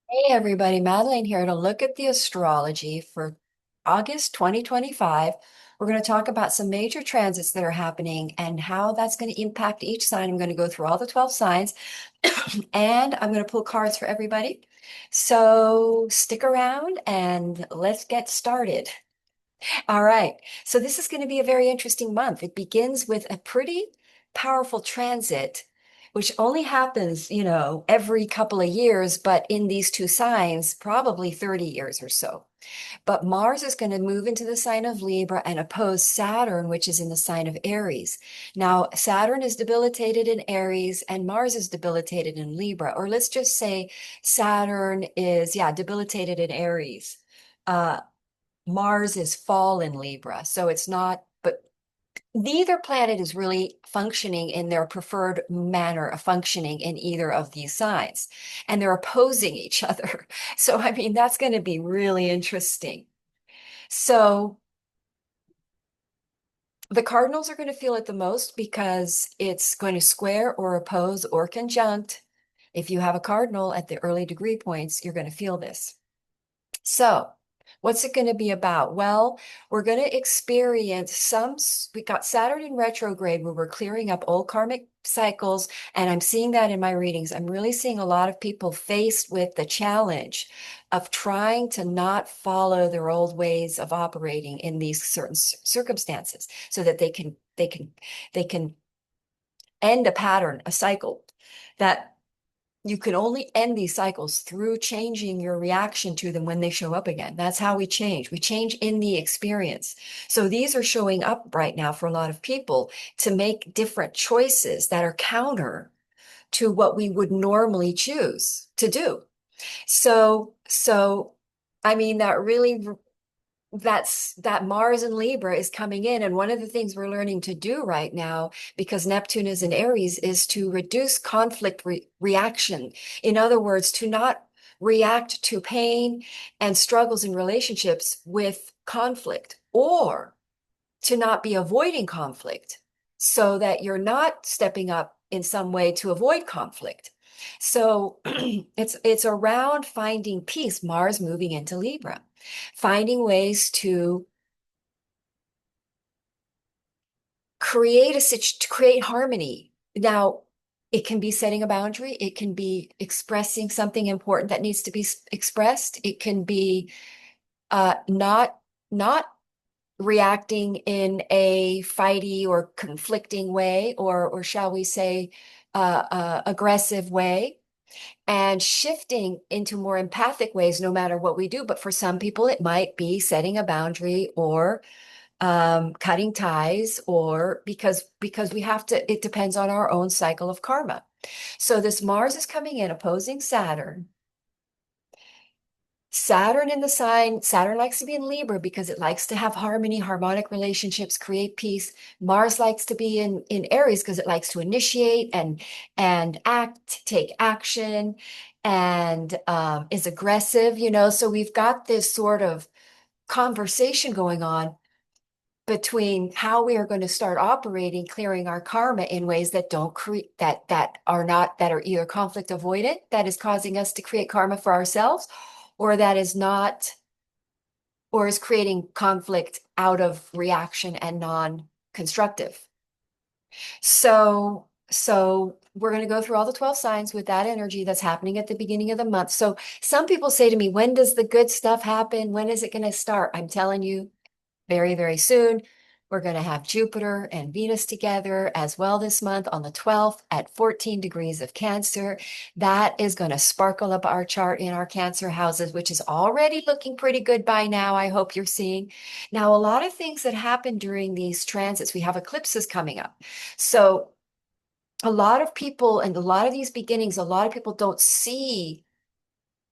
Hey everybody, Madeline here to look at the astrology for August 2025. We're going to talk about some major transits that are happening and how that's going to impact each sign. I'm going to go through all the 12 signs and I'm going to pull cards for everybody. So stick around and let's get started. All right. So this is going to be a very interesting month. It begins with a pretty powerful transit, which only happens, every couple of years, but in these two signs, probably 30 years or so. But Mars is going to move into the sign of Libra and oppose Saturn, which is in the sign of Aries. Now, Saturn is debilitated in Aries and Mars is debilitated in Libra. Or let's just say Saturn is, yeah, debilitated in Aries. Mars is fall in Libra, so it's not, but neither planet is really functioning in their preferred manner of functioning in either of these signs, and they're opposing each other. So, I mean, that's going to be really interesting. So, the cardinals are going to feel it the most because it's going to square or oppose or conjunct. If you have a cardinal at the early degree points, you're going to feel this. So, what's it going to be about? Well, we're going to experience we got Saturn in retrograde where we're clearing up old karmic cycles. And I'm seeing that in my readings. I'm really seeing a lot of people faced with the challenge of trying to not follow their old ways of operating in these certain circumstances so that they can end a pattern, a cycle that you can only end these cycles through changing your reaction to them when they show up again. That's how we change. We change in the experience. So these are showing up right now for a lot of people to make different choices that are counter to what we would normally choose to do. So I mean, that Mars and Libra is coming in. And one of the things we're learning to do right now, because Neptune is in Aries, is to reduce conflict reaction. In other words, to not react to pain and struggles in relationships with conflict, or to not be avoiding conflict so that you're not stepping up in some way to avoid conflict. So it's around finding peace, Mars moving into Libra, finding ways to create harmony. Now, it can be setting a boundary, it can be expressing something important that needs to be expressed, it can be not reacting in a fighty or conflicting way, or shall we say, aggressive way, and shifting into more empathic ways, no matter what we do. But for some people, it might be setting a boundary or cutting ties, or because we have to. It depends on our own cycle of karma. So this Mars is coming in opposing Saturn. Saturn in the sign, Saturn likes to be in Libra because it likes to have harmony, harmonic relationships, create peace. Mars likes to be in Aries because it likes to initiate and act, take action, and is aggressive, So we've got this sort of conversation going on between how we are going to start operating, clearing our karma in ways that don't create that are either conflict avoidant, that is causing us to create karma for ourselves, or that is not, or is creating conflict out of reaction and non-constructive. So we're going to go through all the 12 signs with that energy that's happening at the beginning of the month. So some people say to me, when does the good stuff happen? When is it going to start? I'm telling you, very, very soon. We're going to have Jupiter and Venus together as well this month on the 12th at 14 degrees of Cancer. That is going to sparkle up our chart in our Cancer houses, which is already looking pretty good by now. I hope you're seeing. Now, a lot of things that happen during these transits, we have eclipses coming up. So a lot of people and a lot of these beginnings, a lot of people don't see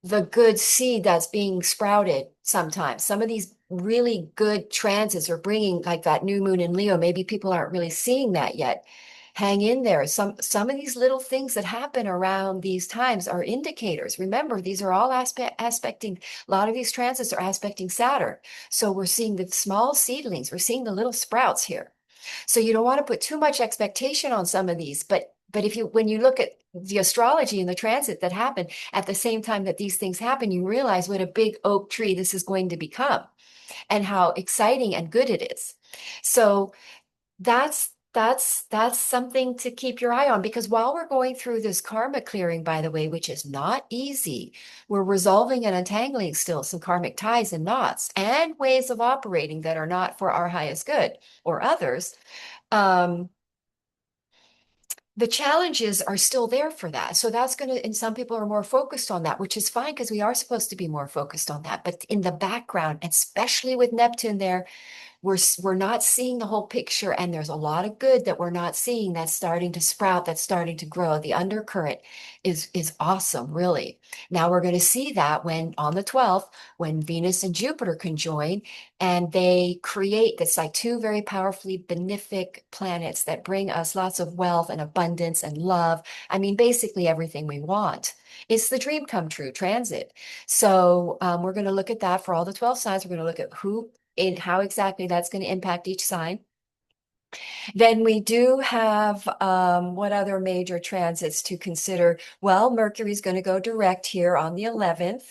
the good seed that's being sprouted sometimes. Some of these really good transits are bringing like that new moon in Leo. Maybe people aren't really seeing that yet. Hang in there. Some of these little things that happen around these times are indicators. Remember, these are all aspecting, a lot of these transits are aspecting Saturn. So we're seeing the small seedlings, we're seeing the little sprouts here. So you don't want to put too much expectation on some of these, But if you, when you look at the astrology and the transit that happened at the same time that these things happen, you realize what a big oak tree this is going to become and how exciting and good it is. So that's something to keep your eye on, because while we're going through this karma clearing, by the way, which is not easy, we're resolving and untangling still some karmic ties and knots and ways of operating that are not for our highest good or others. Um, the challenges are still there for that. So that's going to, and some people are more focused on that, which is fine because we are supposed to be more focused on that. But in the background, especially with Neptune there, we're not seeing the whole picture, and there's a lot of good that we're not seeing that's starting to sprout, that's starting to grow. The undercurrent is awesome, really. Now we're going to see that when on the 12th, when Venus and Jupiter conjoin, and they create this like two very powerfully benefic planets that bring us lots of wealth and abundance and love. I mean, basically everything we want. It's the dream come true transit. So we're going to look at that for all the 12 signs. We're going to look at who and how exactly that's going to impact each sign. Then we do have what other major transits to consider? Well, Mercury's going to go direct here on the 11th.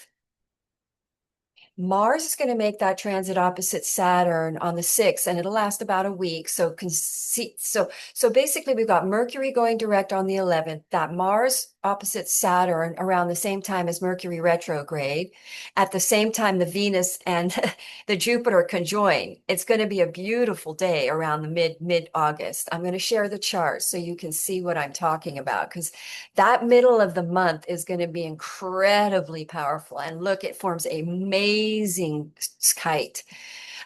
Mars is going to make that transit opposite Saturn on the 6th, and it'll last about a week. So basically we've got Mercury going direct on the 11th, that Mars opposite Saturn around the same time as Mercury retrograde. At the same time, the Venus and the Jupiter conjoin. It's going to be a beautiful day around the mid-August. I'm going to share the chart so you can see what I'm talking about, because that middle of the month is going to be incredibly powerful. And look, it forms a amazing kite.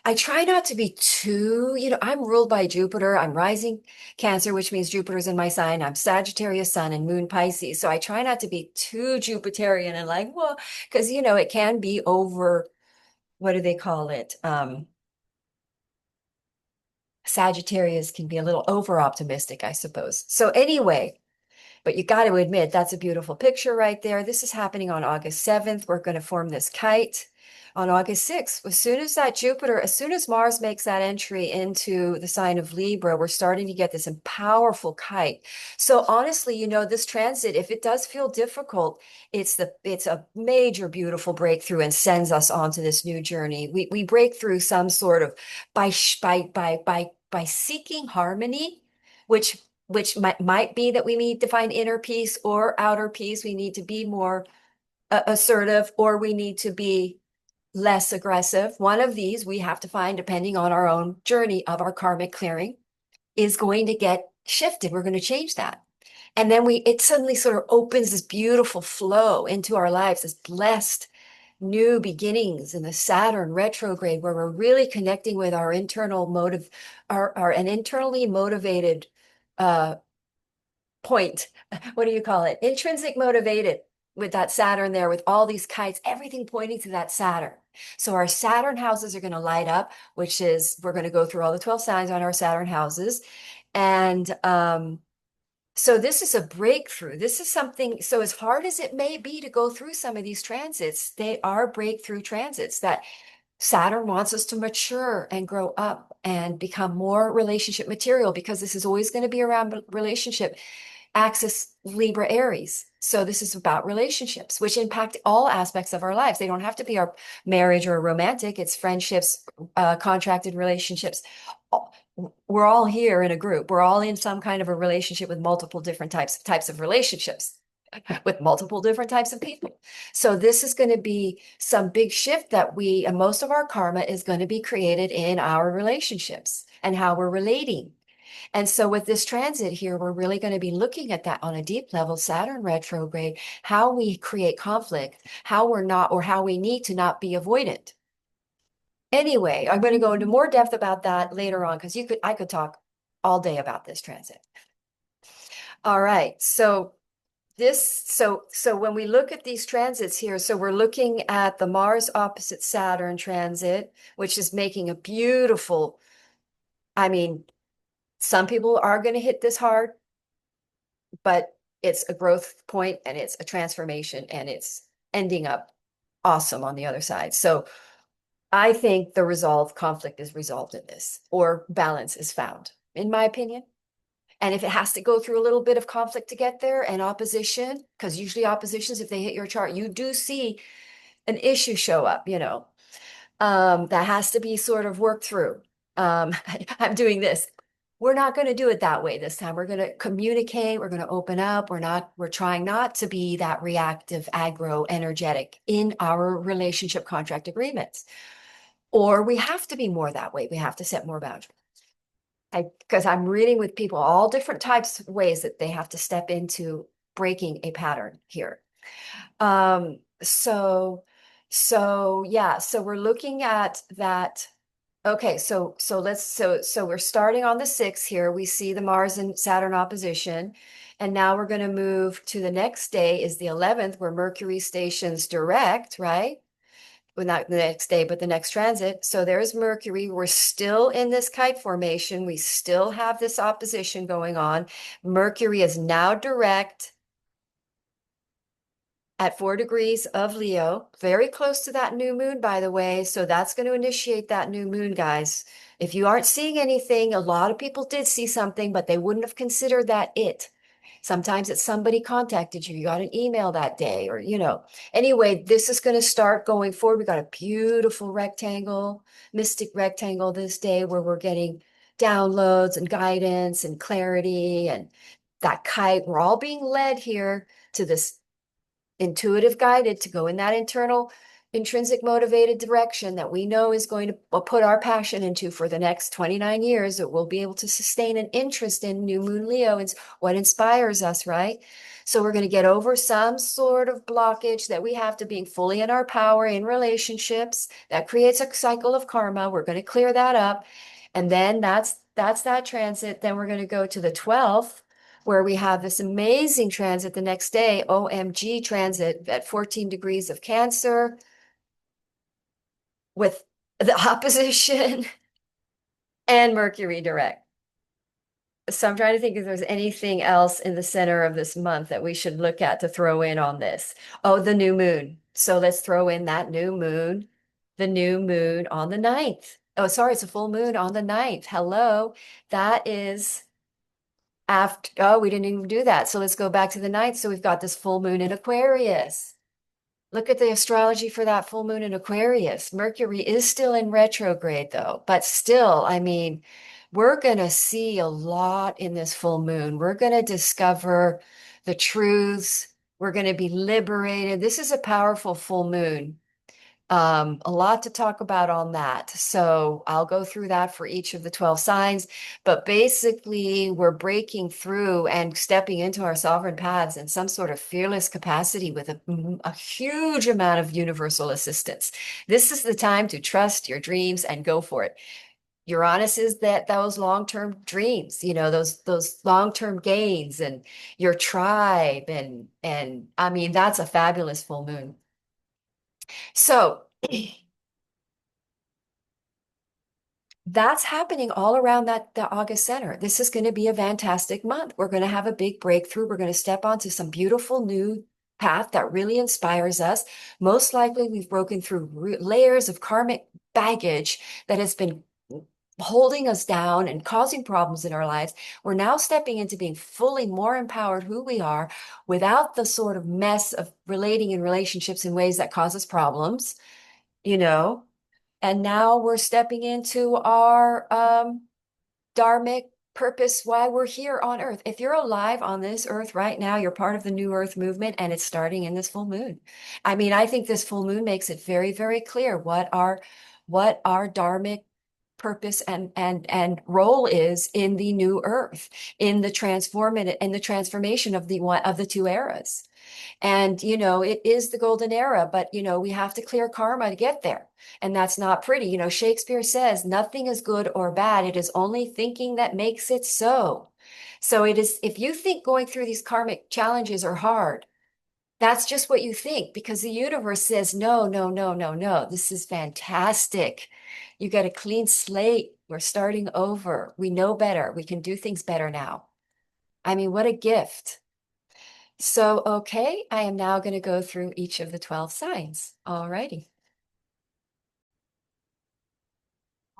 I try not to be too, I'm ruled by Jupiter. I'm rising Cancer, which means Jupiter's in my sign. I'm Sagittarius sun and moon Pisces. So I try not to be too Jupiterian and like, well, because, it can be over, what do they call it? Sagittarius can be a little over optimistic, I suppose. So anyway, but you got to admit, that's a beautiful picture right there. This is happening on August 7th. We're going to form this kite on August 6th. As soon as Mars makes that entry into the sign of Libra, we're starting to get this powerful kite. So honestly, this transit, if it does feel difficult, it's a major, beautiful breakthrough and sends us onto this new journey. We break through some sort of by seeking harmony, which might be that we need to find inner peace or outer peace. We need to be more assertive, or we need to be less aggressive. One of these we have to find, depending on our own journey of our karmic clearing, is going to get shifted. We're going to change that. And then it suddenly sort of opens this beautiful flow into our lives, this blessed new beginnings in the Saturn retrograde, where we're really connecting with our internal motive, an internally motivated uh, point. What do you call it? Intrinsic motivated with that Saturn there, with all these kites, everything pointing to that Saturn. So our Saturn houses are going to light up, which is, we're going to go through all the 12 signs on our Saturn houses. And so this is a breakthrough. This is something, so as hard as it may be to go through some of these transits, they are breakthrough transits that Saturn wants us to mature and grow up and become more relationship material, because this is always going to be around relationship. Axis Libra Aries. So this is about relationships, which impact all aspects of our lives. They don't have to be our marriage or romantic. It's friendships, contracted relationships. We're all here in a group. We're all in some kind of a relationship with multiple different types of relationships with multiple different types of people. So this is going to be some big shift that and most of our karma is going to be created in our relationships and how we're relating. And so with this transit here, we're really going to be looking at that on a deep level, Saturn retrograde, how we create conflict, how we're not, or how we need to not be avoidant. Anyway, I'm going to go into more depth about that later on, because I could talk all day about this transit. All right. So when we look at these transits here, so we're looking at the Mars opposite Saturn transit, which is making a beautiful, I mean, some people are going to hit this hard, but it's a growth point and it's a transformation and it's ending up awesome on the other side. So I think the conflict is resolved in this, or balance is found, in my opinion. And if it has to go through a little bit of conflict to get there and opposition, because usually oppositions, if they hit your chart, you do see an issue show up, that has to be sort of worked through. I'm doing this. We're not going to do it that way this time. We're going to communicate. We're going to open up. We're trying not to be that reactive, aggro, energetic in our relationship contract agreements. Or we have to be more that way. We have to set more boundaries. Because I'm reading with people all different types of ways that they have to step into breaking a pattern here. Um, so, so yeah, so we're looking at that. Okay, so we're starting on the 6th here. We see the Mars and Saturn opposition. And now we're going to move to the next day is the 11th, where Mercury stations direct, right? Well, not the next day, but the next transit. So there's Mercury. We're still in this kite formation. We still have this opposition going on. Mercury is now direct at 4 degrees of Leo, very close to that new moon, by the way. So that's going to initiate that new moon, guys. If you aren't seeing anything, a lot of people did see something, but they wouldn't have considered that it. Sometimes it's somebody contacted you, you got an email that day, or, Anyway, this is going to start going forward. We got a beautiful rectangle, mystic rectangle this day where we're getting downloads and guidance and clarity and that kite. We're all being led here to this intuitive guided to go in that internal intrinsic motivated direction that we know is going to put our passion into for the next 29 years, that we'll be able to sustain an interest in new moon Leo and what inspires us, right? So we're going to get over some sort of blockage that we have to being fully in our power in relationships that creates a cycle of karma. We're going to clear that up, and then that's that transit. Then we're going to go to the 12th, where we have this amazing transit the next day, OMG transit at 14 degrees of Cancer with the opposition and Mercury direct. So I'm trying to think if there's anything else in the center of this month that we should look at to throw in on this. Oh, the new moon. So let's throw in that new moon, the new moon on the 9th. Oh, sorry, it's a full moon on the 9th. Hello. That is after, oh, we didn't even do that. So let's go back to the 9th. So we've got this full moon in Aquarius. Look at the astrology for that full moon in Aquarius. Mercury is still in retrograde, though, but still, I mean, we're going to see a lot in this full moon. We're going to discover the truths. We're going to be liberated. This is a powerful full moon. A lot to talk about on that. So I'll go through that for each of the 12 signs. But basically, we're breaking through and stepping into our sovereign paths in some sort of fearless capacity with a huge amount of universal assistance. This is the time to trust your dreams and go for it. Uranus is that those long-term dreams, those long-term gains and your tribe and I mean that's a fabulous full moon. So that's happening all around the August center. This is going to be a fantastic month. We're going to have a big breakthrough. We're going to step onto some beautiful new path that really inspires us. Most likely, we've broken through layers of karmic baggage that has been holding us down and causing problems in our lives. We're now stepping into being fully more empowered who we are without the sort of mess of relating in relationships in ways that cause us problems, you know. And now we're stepping into our dharmic purpose, why we're here on Earth. If you're alive on this Earth right now, you're part of the New Earth movement, and it's starting in this full moon. I mean, I think this full moon makes it very, very clear what our dharmic purpose and role is in the new Earth, in the transformation of the two eras. And, it is the golden era, but, we have to clear karma to get there. And that's not pretty. Shakespeare says nothing is good or bad. It is only thinking that makes it so. So it is, if you think going through these karmic challenges are hard, that's just what you think, because the universe says, no, no, no, no, no. This is fantastic. You got a clean slate. We're starting over. We know better. We can do things better now. I mean, what a gift. So, okay, I am now going to go through each of the 12 signs. All righty.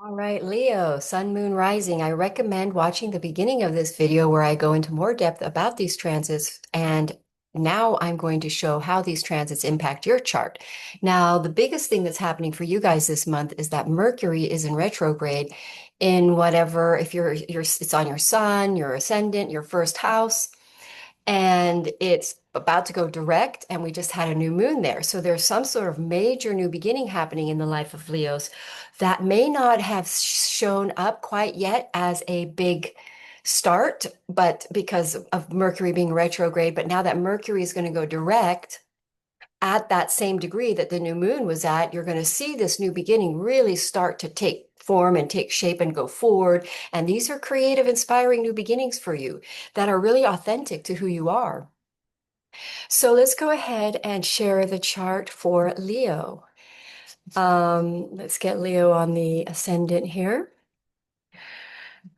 All right, Leo, Sun, Moon, Rising. I recommend watching the beginning of this video where I go into more depth about these transits. And now I'm going to show how these transits impact your chart. Now, the biggest thing that's happening for you guys this month is that Mercury is in retrograde in whatever, if it's on your sun, your ascendant, your first house, and it's about to go direct, and we just had a new moon there. So there's some sort of major new beginning happening in the life of Leos that may not have shown up quite yet as a big start, but because of Mercury being retrograde, but now that Mercury is going to go direct at that same degree that the new moon was at, you're going to see this new beginning really start to take form and take shape and go forward. And these are creative, inspiring new beginnings for you that are really authentic to who you are. So let's go ahead and share the chart for Leo. Let's get Leo on the ascendant here.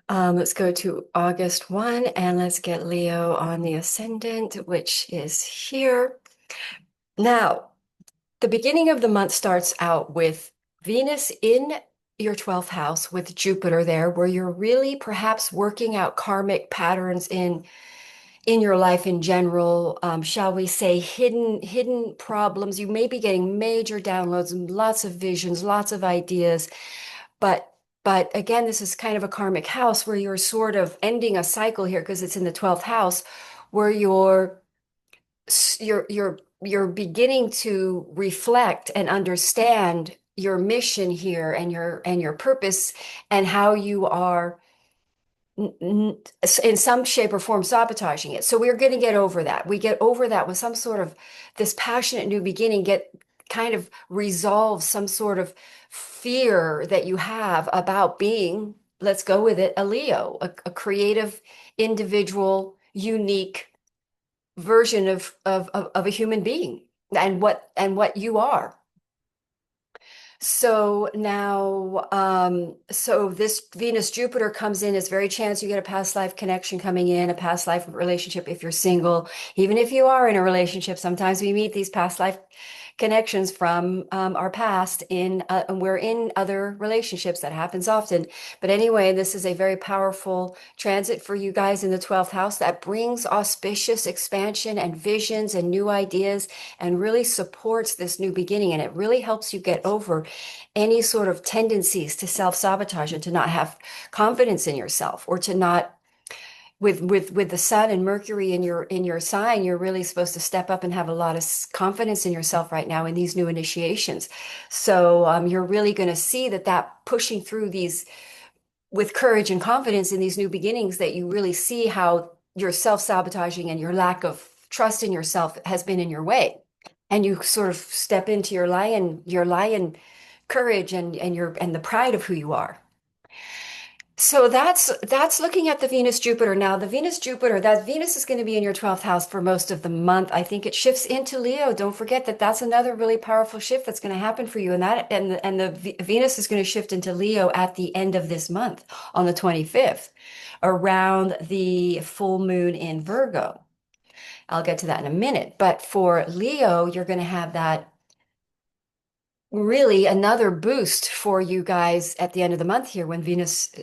Let's go to August 1 and let's get Leo on the ascendant, which is here. Now, the beginning of the month starts out with Venus in your 12th house with Jupiter there, where you're really perhaps working out karmic patterns in your life in general, shall we say, hidden problems. You may be getting major downloads and lots of visions, lots of ideas, but again, this is kind of a karmic house where you're sort of ending a cycle here because it's in the 12th house where you're beginning to reflect and understand your mission here and your purpose and how you are in some shape or form sabotaging it. So we're going to get over that. We get over that with some sort of this passionate new beginning, get kind of resolve some sort of fear that you have about being, let's go with it, a Leo, a creative, individual, unique version of a human being and what you are. So now, so this Venus Jupiter comes in. It's very chance you get a past life connection coming in, a past life relationship if you're single. Even if you are in a relationship, sometimes we meet these past life connections from our past and we're in other relationships. That happens often. But anyway, this is a very powerful transit for you guys in the 12th house that brings auspicious expansion and visions and new ideas and really supports this new beginning. And it really helps you get over any sort of tendencies to self-sabotage and to not have confidence in yourself or to not with the sun and Mercury in your sign, you're really supposed to step up and have a lot of confidence in yourself right now in these new initiations. So you're really going to see that pushing through these with courage and confidence in these new beginnings, that you really see how your self-sabotaging and your lack of trust in yourself has been in your way. And you sort of step into your lion courage and the pride of who you are. So that's looking at the Venus Jupiter. Now, the Venus Jupiter, that Venus is going to be in your 12th house for most of the month. I think it shifts into Leo. Don't forget that that's another really powerful shift that's going to happen for you. And the Venus is going to shift into Leo at the end of this month on the 25th, around the full moon in Virgo. I'll get to that in a minute. But for Leo, you're going to have that really another boost for you guys at the end of the month here when Venus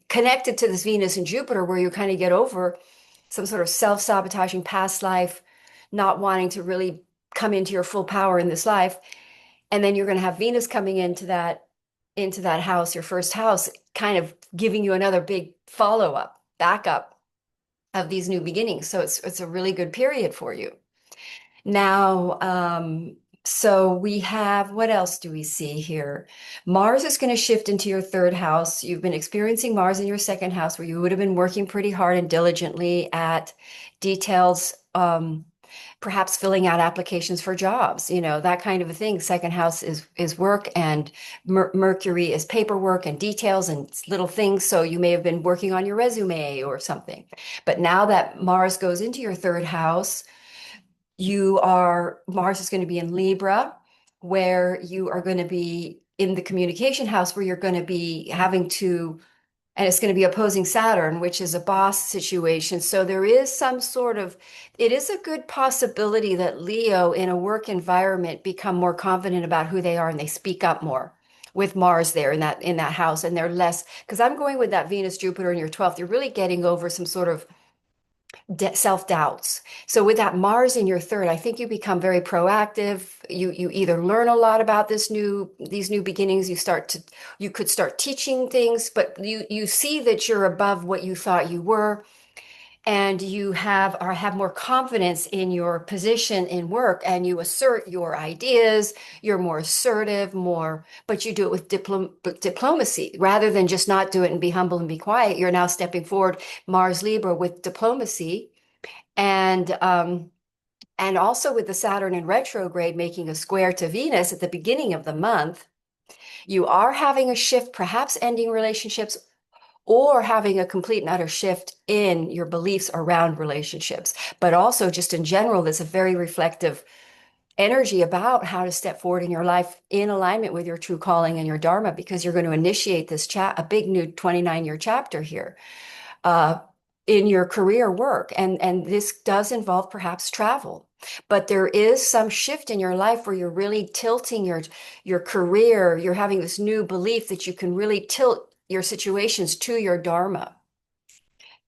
connected to this Venus and Jupiter, where you kind of get over some sort of self-sabotaging past life, not wanting to really come into your full power in this life. And then you're going to have Venus coming into that house, your first house, kind of giving you another big follow-up, backup of these new beginnings. So it's a really good period for you. Now, so we have, what else do we see here? Mars is going to shift into your third house. You've been experiencing Mars in your second house, where you would have been working pretty hard and diligently at details, perhaps filling out applications for jobs, that kind of a thing. Second house is work, and Mercury is paperwork and details and little things. So you may have been working on your resume or something. But now that Mars goes into your third house, Mars is going to be in Libra, where you are going to be in the communication house, where you're going to be having to, and it's going to be opposing Saturn, which is a boss situation. So there is it is a good possibility that Leo in a work environment become more confident about who they are and they speak up more, with Mars there in that house, and they're less because I'm going with that Venus Jupiter in your 12th. You're really getting over some sort of self-doubts. So with that Mars in your third, I think you become very proactive. You either learn a lot about these new beginnings, you could start teaching things, but you see that you're above what you thought you were, and you have more confidence in your position in work, and you assert your ideas. You're more assertive, but you do it with diplomacy rather than just not do it and be humble and be quiet. You're now stepping forward, Mars Libra, with diplomacy, and and also with the Saturn in retrograde making a square to Venus at the beginning of the month. You are having a shift, perhaps ending relationships or having a complete and utter shift in your beliefs around relationships. But also, just in general, there's a very reflective energy about how to step forward in your life in alignment with your true calling and your dharma, because you're going to initiate a big new 29-year chapter here uh, in your career work. And this does involve perhaps travel. But there is some shift in your life where you're really tilting your career. You're having this new belief that you can really tilt your situations to your dharma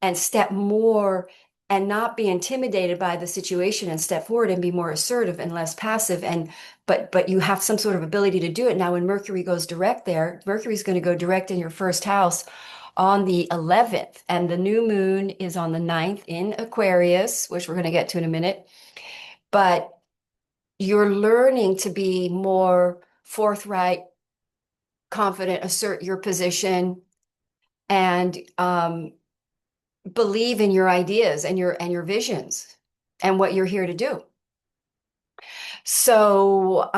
and step more and not be intimidated by the situation and step forward and be more assertive and less passive. And but you have some sort of ability to do it. Now when Mercury goes direct there, Mercury's going to go direct in your first house on the 11th, and the new moon is on the 9th in Aquarius, which we're going to get to in a minute. But you're learning to be more forthright, confident, assert your position, and believe in your ideas and your visions and what you're here to do. So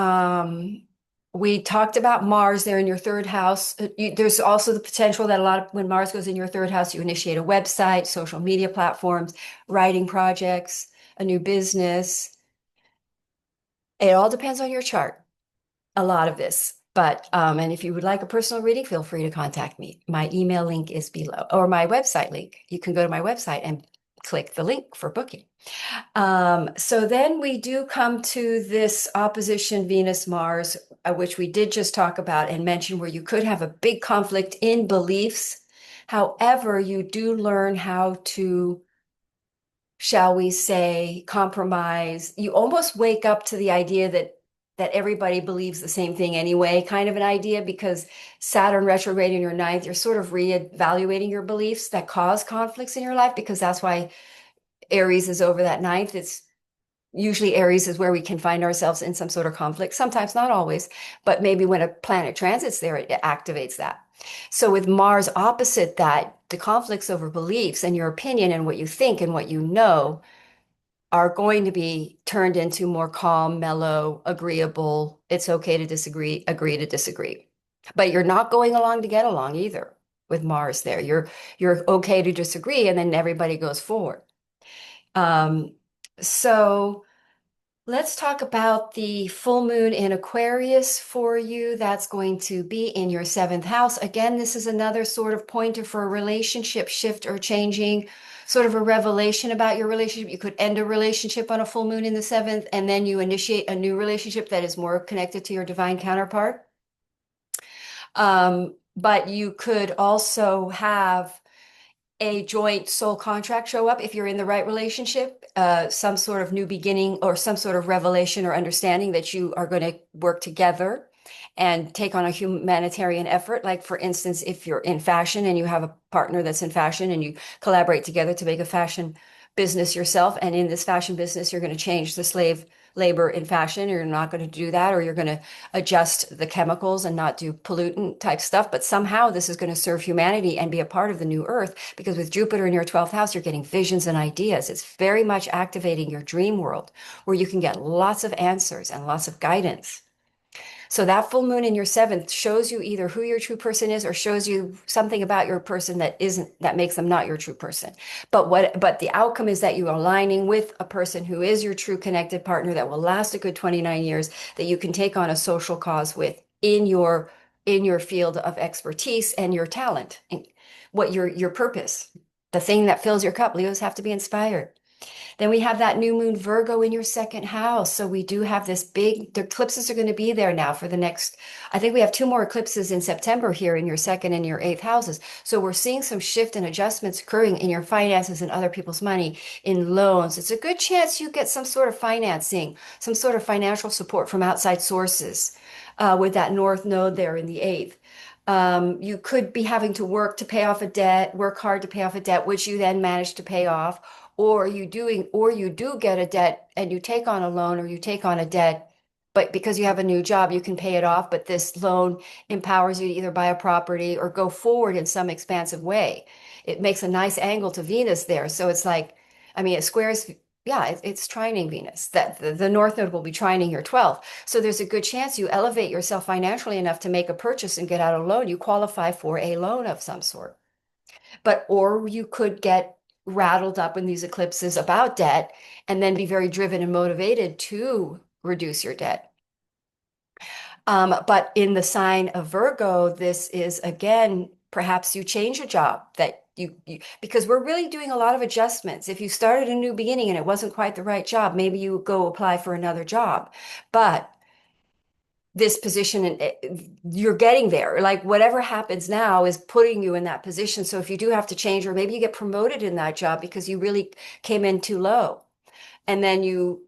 we talked about Mars there in your third house. There's also the potential that when Mars goes in your third house, you initiate a website, social media platforms, writing projects, a new business. It all depends on your chart, a lot of this. But and if you would like a personal reading, feel free to contact me. My email link is below, or my website link. You can go to my website and click the link for booking. So then we do come to this opposition Venus-Mars, which we did just talk about and mention, where you could have a big conflict in beliefs. However, you do learn how to, shall we say, compromise. You almost wake up to the idea that everybody believes the same thing anyway, kind of an idea, because Saturn retrograde in your ninth, you're sort of reevaluating your beliefs that cause conflicts in your life, because that's why Aries is over that ninth. It's usually Aries is where we can find ourselves in some sort of conflict. Sometimes, not always, but maybe when a planet transits there, it activates that. So with Mars opposite that, the conflicts over beliefs and your opinion and what you think and what you know are going to be turned into more calm, mellow, agreeable. It's okay to disagree, agree to disagree. But you're not going along to get along either with Mars there. You're okay to disagree, and then everybody goes forward. Um, so let's talk about the full moon in Aquarius for you. That's going to be in your seventh house. Again, this is another sort of pointer for a relationship shift or changing, sort of a revelation about your relationship. You could end a relationship on a full moon in the seventh, and then you initiate a new relationship that is more connected to your divine counterpart. But you could also have a joint soul contract show up if you're in the right relationship, some sort of new beginning or some sort of revelation or understanding that you are going to work together and take on a humanitarian effort. Like, for instance, if you're in fashion and you have a partner that's in fashion and you collaborate together to make a fashion business yourself, and in this fashion business, you're going to change the slave labor in fashion. You're not going to do that, or you're going to adjust the chemicals and not do pollutant type stuff. But somehow this is going to serve humanity and be a part of the new earth, because with Jupiter in your 12th house, you're getting visions and ideas. It's very much activating your dream world where you can get lots of answers and lots of guidance. So that full moon in your seventh shows you either who your true person is, or shows you something about your person that makes them not your true person. But the outcome is that you're aligning with a person who is your true connected partner that will last a good 29 years, that you can take on a social cause with in your field of expertise and your talent, and what your purpose, the thing that fills your cup. Leos have to be inspired. Then we have that new moon Virgo in your second house. So we do have this big, the eclipses are going to be there now for the next, I think we have two more eclipses in September here in your second and your eighth houses. So we're seeing some shift and adjustments occurring in your finances and other people's money, in loans. It's a good chance you get some sort of financing, some sort of financial support from outside sources with that North Node there in the eighth. You could be having to work to pay off a debt, work hard to pay off a debt, which you then manage to pay off, or you do get a debt and you take on a loan or you take on a debt, but because you have a new job, you can pay it off. But this loan empowers you to either buy a property or go forward in some expansive way. It makes a nice angle to Venus there. So it's like, I mean, it squares, yeah, it's trining Venus. That the North Node will be trining your 12th. So there's a good chance you elevate yourself financially enough to make a purchase and get out a loan. You qualify for a loan of some sort. But, or you could get rattled up in these eclipses about debt and then be very driven and motivated to reduce your debt. But in the sign of Virgo, this is again, perhaps you change a job that because we're really doing a lot of adjustments. If you started a new beginning and it wasn't quite the right job, maybe you go apply for another job. But this position and you're getting there. Like whatever happens now is putting you in that position. So if you do have to change, or maybe you get promoted in that job because you really came in too low, and then you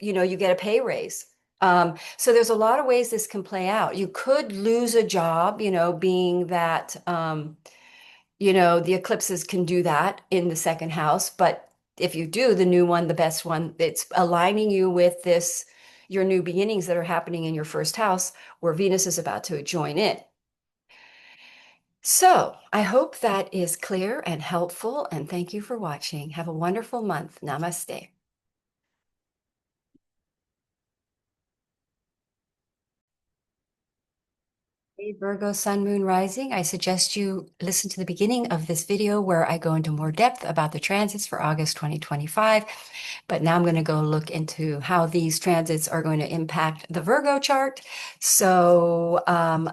get a pay raise. So there's a lot of ways this can play out. You could lose a job, being that the eclipses can do that in the second house. But if you do, the new one, the best one, it's aligning you with your new beginnings that are happening in your first house, where Venus is about to join in. So I hope that is clear and helpful, and thank you for watching. Have a wonderful month. Namaste. Hey, Virgo, Sun, Moon, Rising. I suggest you listen to the beginning of this video where I go into more depth about the transits for August 2025. But now I'm going to go look into how these transits are going to impact the Virgo chart. So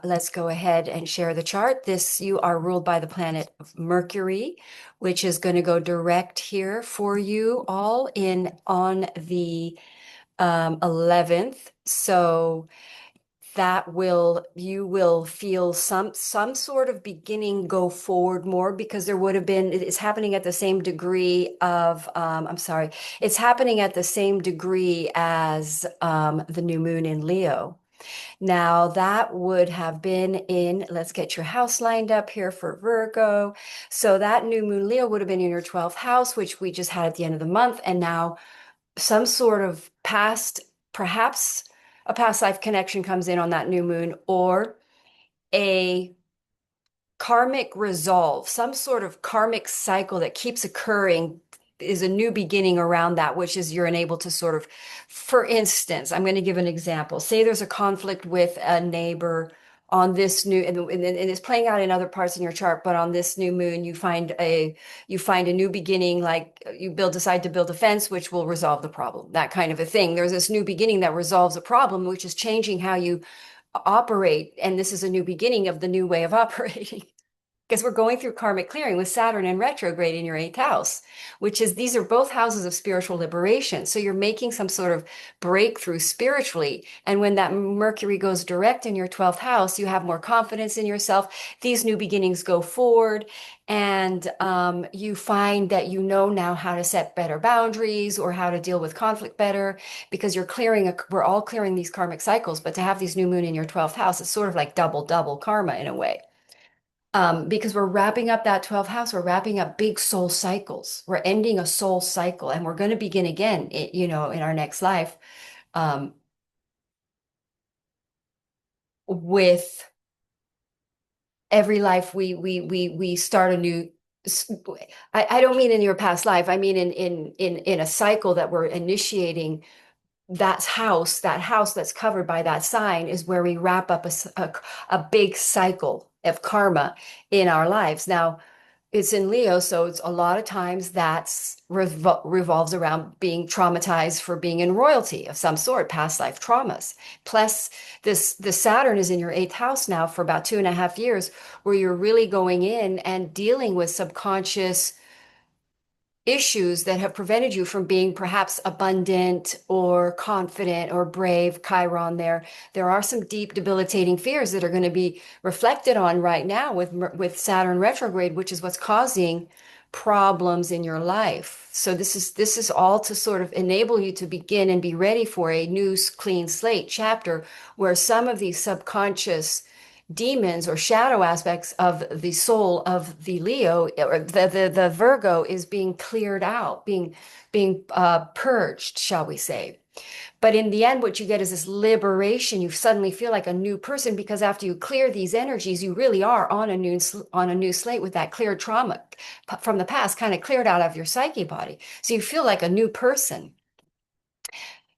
let's go ahead and share the chart. You are ruled by the planet Mercury, which is going to go direct here for you all on the 11th. So you will feel some sort of beginning go forward more, because there would have been, it's happening at the same degree of I'm sorry, it's happening at the same degree as the new moon in Leo. Now that would have been let's get your house lined up here for Virgo. So that new moon Leo would have been in your 12th house, which we just had at the end of the month. And now some sort of perhaps a past life connection comes in on that new moon, or a karmic resolve, some sort of karmic cycle that keeps occurring is a new beginning around that, which is you're enabled to sort of, for instance, I'm going to give an example. Say there's a conflict with a neighbor on this and it's playing out in other parts in your chart, but on this new moon, you find a new beginning, like decide to build a fence, which will resolve the problem, that kind of a thing. There's this new beginning that resolves a problem, which is changing how you operate. And this is a new beginning of the new way of operating. Because we're going through karmic clearing with Saturn in retrograde in your eighth house, these are both houses of spiritual liberation. So you're making some sort of breakthrough spiritually. And when that Mercury goes direct in your 12th house, you have more confidence in yourself. These new beginnings go forward, and you find that you know now how to set better boundaries or how to deal with conflict better, because we're all clearing these karmic cycles. But to have these new moon in your 12th house, it's sort of like double karma in a way. Because we're wrapping up that 12th house, we're wrapping up big soul cycles. We're ending a soul cycle, and we're going to begin again, in our next life, um, with every life we start a new. I don't mean in your past life. I mean in a cycle that we're initiating. That house that's covered by that sign is where we wrap up a big cycle of karma in our lives. Now, it's in Leo, so it's a lot of times that's revolves around being traumatized for being in royalty of some sort, past life traumas. Plus, the Saturn is in your eighth house now for about 2.5 years, where you're really going in and dealing with subconscious issues that have prevented you from being perhaps abundant or confident or brave, Chiron there. There are some deep debilitating fears that are going to be reflected on right now with Saturn retrograde, which is what's causing problems in your life. So this is all to sort of enable you to begin and be ready for a new clean slate chapter where some of these subconscious demons or shadow aspects of the soul of the Leo or the Virgo is being cleared out, being purged, shall we say. But in the end, what you get is this liberation. You suddenly feel like a new person because after you clear these energies, you really are on a new slate with that clear trauma from the past kind of cleared out of your psyche body. So you feel like a new person.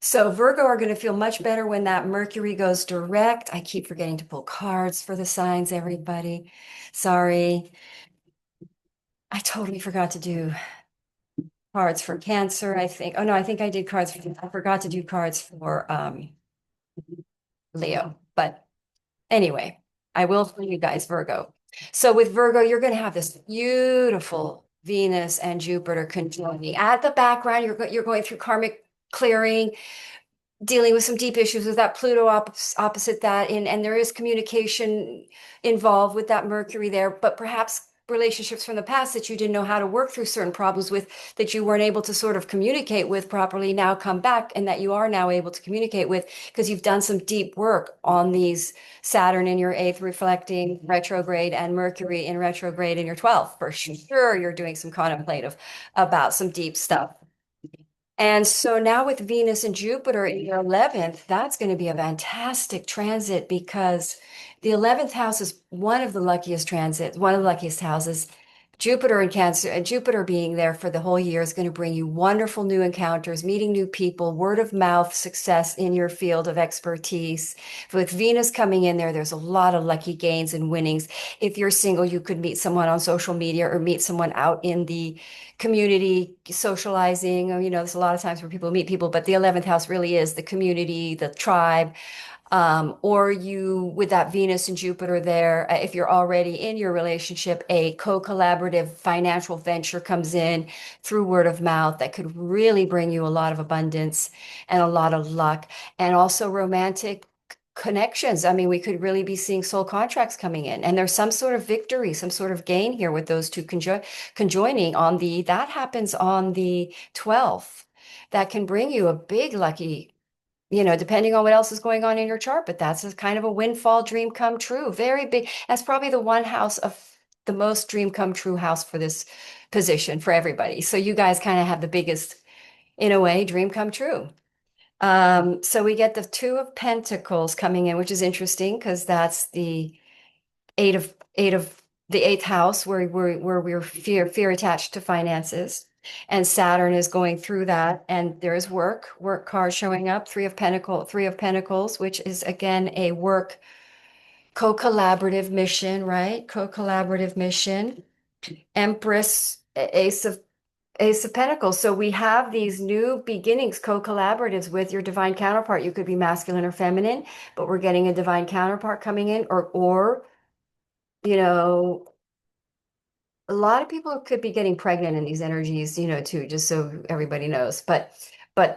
So Virgo are going to feel much better when that Mercury goes direct. I keep forgetting to pull cards for the signs, everybody. Sorry. I totally forgot to do cards for Cancer, I think. Oh no, I think I did cards for, I forgot to do cards for Leo. But anyway, I will for you guys, Virgo. So with Virgo, you're going to have this beautiful Venus and Jupiter conjoining. At the background, you're going through karmic clearing, dealing with some deep issues with that Pluto opposite that, and there is communication involved with that Mercury there, but perhaps relationships from the past that you didn't know how to work through certain problems with, that you weren't able to sort of communicate with properly, now come back, and that you are now able to communicate with because you've done some deep work on these Saturn in your eighth reflecting retrograde and Mercury in retrograde in your 12th. For sure, you're doing some contemplative about some deep stuff. And so now with Venus and Jupiter in your 11th, that's going to be a fantastic transit because the 11th house is one of the luckiest transits, one of the luckiest houses. Jupiter and Cancer, and Jupiter being there for the whole year is going to bring you wonderful new encounters, meeting new people, word of mouth success in your field of expertise. With Venus coming in there, there's a lot of lucky gains and winnings. If you're single, you could meet someone on social media or meet someone out in the community socializing. There's a lot of times where people meet people, but the 11th house really is the community, the tribe. Or you, with that Venus and Jupiter there, if you're already in your relationship, a co-collaborative financial venture comes in through word of mouth that could really bring you a lot of abundance and a lot of luck, and also romantic connections. I mean, we could really be seeing soul contracts coming in, and there's some sort of victory, some sort of gain here with those two conjoining that happens on the 12th. That can bring you a big lucky, depending on what else is going on in your chart, but that's a kind of a windfall dream come true. Very big. That's probably the one house of the most dream come true house for this position for everybody. So you guys kind of have the biggest, in a way, dream come true. So we get the Two of Pentacles coming in, which is interesting because that's the eight of the eighth house where we're fear attached to finances. And Saturn is going through that, and there is work card showing up, Three of Pentacles, which is again a work co-collaborative mission, right? Co-collaborative mission. Empress, Ace of Pentacles. So we have these new beginnings, co-collaboratives with your divine counterpart. You could be masculine or feminine, but we're getting a divine counterpart coming in, or you know, a lot of people could be getting pregnant in these energies, too, just so everybody knows. But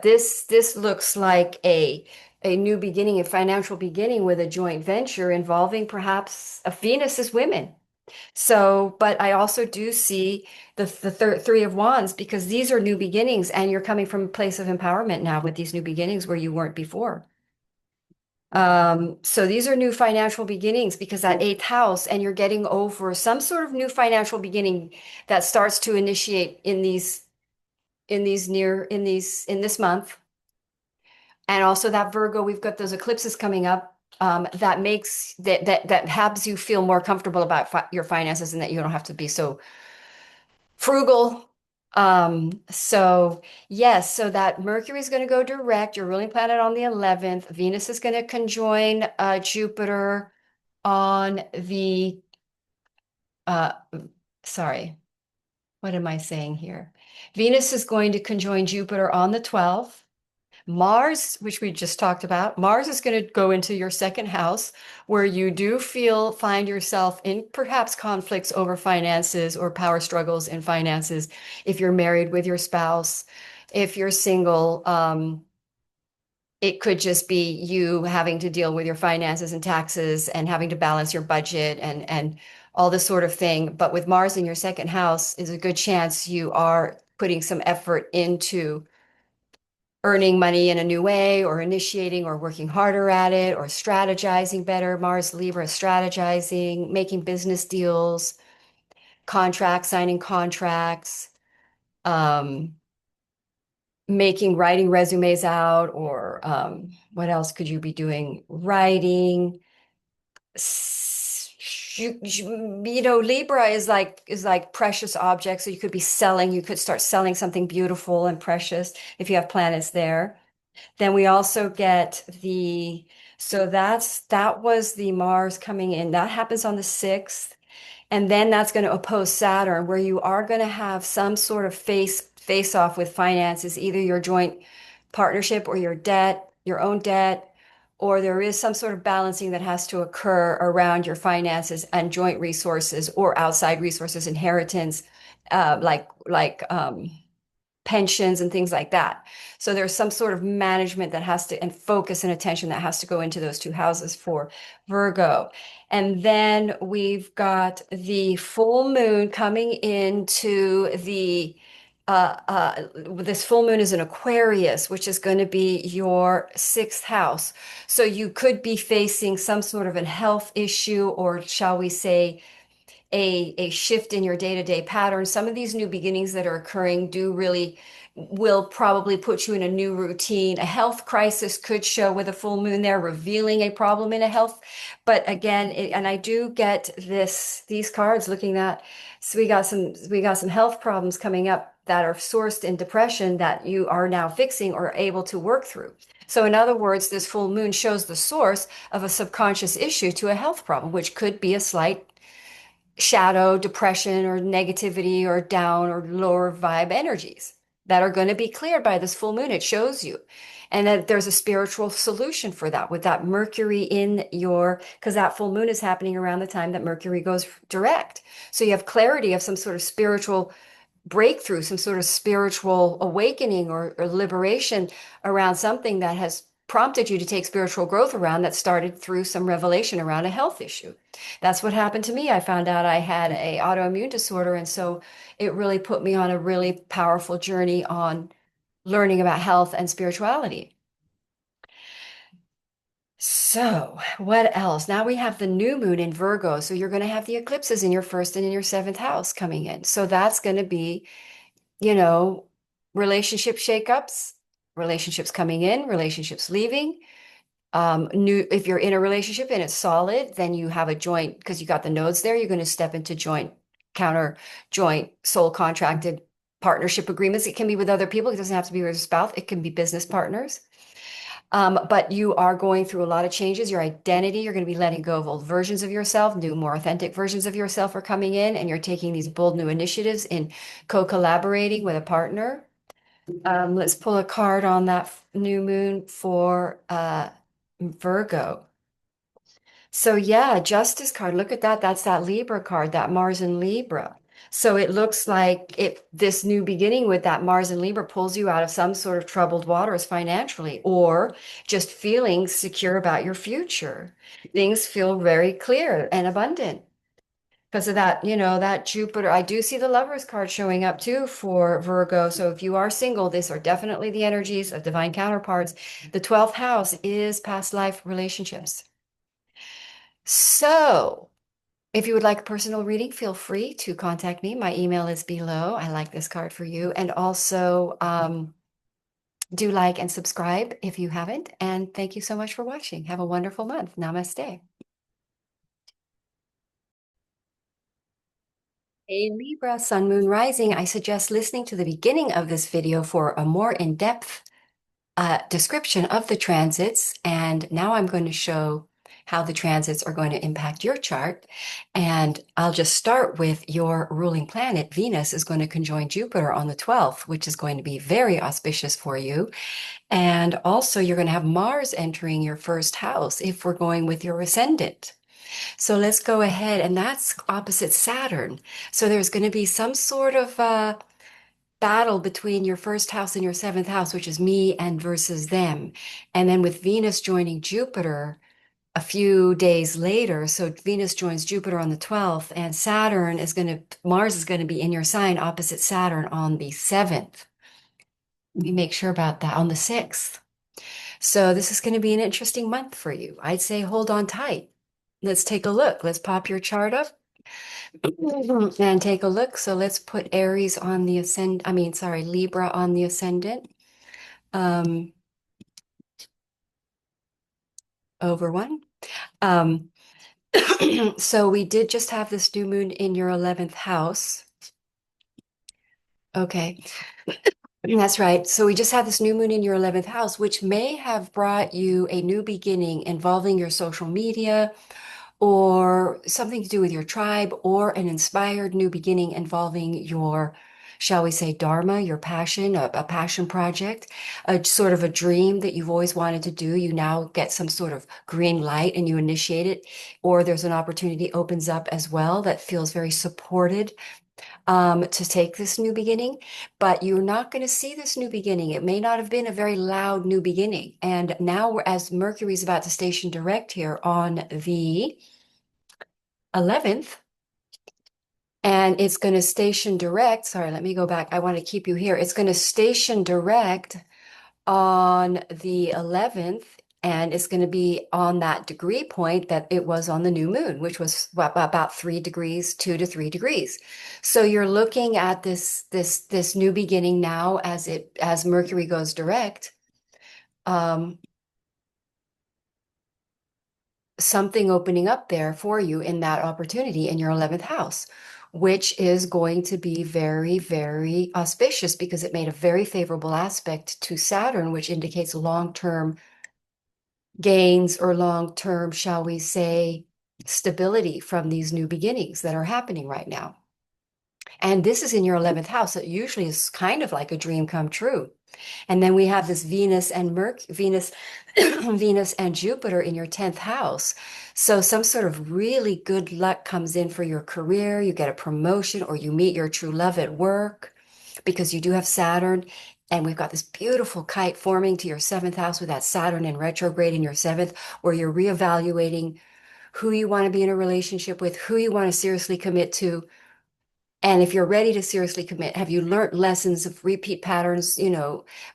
this looks like a new beginning, a financial beginning with a joint venture involving perhaps a Venus as women. So, but I also do see the Three of Wands because these are new beginnings, and you're coming from a place of empowerment now with these new beginnings where you weren't before. So these are new financial beginnings because that eighth house, and you're getting over some sort of new financial beginning that starts to initiate in this month. And also that Virgo, we've got those eclipses coming up. That makes that helps you feel more comfortable about your finances and that you don't have to be so frugal. So yes, so that Mercury is going to go direct, your ruling planet on the 11th. Venus is going to conjoin Jupiter on the uh sorry, what am I saying here? Venus is going to conjoin Jupiter on the 12th, Mars, which we just talked about, Mars is going to go into your second house where you do find yourself in perhaps conflicts over finances or power struggles in finances. If you're married with your spouse, if you're single, it could just be you having to deal with your finances and taxes and having to balance your budget and all this sort of thing. But with Mars in your second house, is a good chance you are putting some effort into earning money in a new way or initiating or working harder at it or strategizing better. Mars Libra strategizing, making business deals, contracts, signing contracts, um, writing resumes out, or what else could you be doing? Writing. Libra is like precious objects. So you could be selling, you could start selling something beautiful and precious if you have planets there. Then we also get so that was the Mars coming in. That happens on the 6th. And then that's going to oppose Saturn, where you are going to have some sort of face off with finances, either your joint partnership or your debt, your own debt, or there is some sort of balancing that has to occur around your finances and joint resources or outside resources, inheritance, like pensions and things like that. So there's some sort of management that has to, and focus and attention that has to go into those two houses for Virgo. And then we've got the full moon coming into this full moon is in Aquarius, which is going to be your sixth house. So you could be facing some sort of a health issue, or shall we say, a shift in your day-to-day pattern. Some of these new beginnings that are occurring will probably put you in a new routine. A health crisis could show with a full moon there, revealing a problem in a health. But again, and I do get these cards looking at, so we got some health problems coming up that are sourced in depression that you are now fixing or able to work through. So in other words, this full moon shows the source of a subconscious issue to a health problem, which could be a slight shadow depression or negativity or down or lower vibe energies that are going to be cleared by this full moon. It shows you. And that there's a spiritual solution for that with that Mercury because that full moon is happening around the time that Mercury goes direct. So you have clarity of some sort of spiritual breakthrough, some sort of spiritual awakening or liberation around something that has prompted you to take spiritual growth around, that started through some revelation around a health issue. That's what happened to me. I found out I had a autoimmune disorder, and so it really put me on a really powerful journey on learning about health and spirituality. So, what else? Now we have the new moon in Virgo. So you're going to have the eclipses in your first and in your seventh house coming in. So that's going to be, you know, relationship shakeups, relationships coming in, relationships leaving. If you're in a relationship and it's solid, then you have a joint, because you got the nodes there, you're going to step into joint soul contracted partnership agreements. It can be with other people. It doesn't have to be with a spouse. It can be business partners. But you are going through a lot of changes. Your identity, you're going to be letting go of old versions of yourself. New, more authentic versions of yourself are coming in, and you're taking these bold new initiatives in co-collaborating with a partner. Let's pull a card on that new moon for Virgo. So yeah, Justice card. Look at that. That's that Libra card, that Mars in Libra. So it looks like this new beginning with that Mars in Libra pulls you out of some sort of troubled waters financially, or just feeling secure about your future. Things feel very clear and abundant because of that, that Jupiter. I do see the Lovers card showing up too for Virgo. So if you are single, these are definitely the energies of divine counterparts. The 12th house is past life relationships. So if you would like a personal reading, feel free to contact me. My email is below. I like this card for you. And also, do like and subscribe if you haven't. And thank you so much for watching. Have a wonderful month. Namaste. Hey Libra, Sun, Moon, Rising. I suggest listening to the beginning of this video for a more in-depth description of the transits. And now I'm going to show how the transits are going to impact your chart. And I'll just start with your ruling planet. Venus is going to conjoin Jupiter on the 12th, which is going to be very auspicious for you. And also, you're going to have Mars entering your first house if we're going with your ascendant. So let's go ahead, and that's opposite Saturn. So there's going to be some sort of battle between your first house and your seventh house, which is me and versus them. And then with Venus joining Jupiter a few days later, so Venus joins Jupiter on the 12th, and Mars is going to be in your sign opposite Saturn on the 7th. We make sure about that on the 6th. So this is going to be an interesting month for you. I'd say hold on tight. Let's take a look. Let's pop your chart up and take a look. So let's put Aries on the Libra on the ascendant. Um, over one. Um, so we did just have this new moon in your 11th house. Okay, that's right. So we just had this new moon in your 11th house, which may have brought you a new beginning involving your social media, or something to do with your tribe, or an inspired new beginning involving your, shall we say, dharma, your passion, a passion project, a sort of a dream that you've always wanted to do. You now get some sort of green light and you initiate it, or there's an opportunity opens up as well that feels very supported to take this new beginning, but you're not going to see this new beginning. It may not have been a very loud new beginning. And now, as Mercury is about to station direct here on the 11th, and it's going to station direct. Sorry, let me go back. I want to keep you here. It's going to station direct on the 11th, and it's going to be on that degree point that it was on the new moon, which was about 3 degrees, 2 to 3 degrees. So you're looking at this new beginning now as Mercury goes direct. Um, Something opening up there for you in that opportunity in your 11th house, which is going to be very, very auspicious because it made a very favorable aspect to Saturn, which indicates long-term gains or long-term, shall we say, stability from these new beginnings that are happening right now. And this is in your 11th house. It usually is kind of like a dream come true. And then we have this Venus and Jupiter in your 10th house. So some sort of really good luck comes in for your career. You get a promotion or you meet your true love at work because you do have Saturn. And we've got this beautiful kite forming to your 7th house with that Saturn in retrograde in your 7th, where you're reevaluating who you want to be in a relationship with, who you want to seriously commit to, and if you're ready to seriously commit, have you learned lessons of repeat patterns,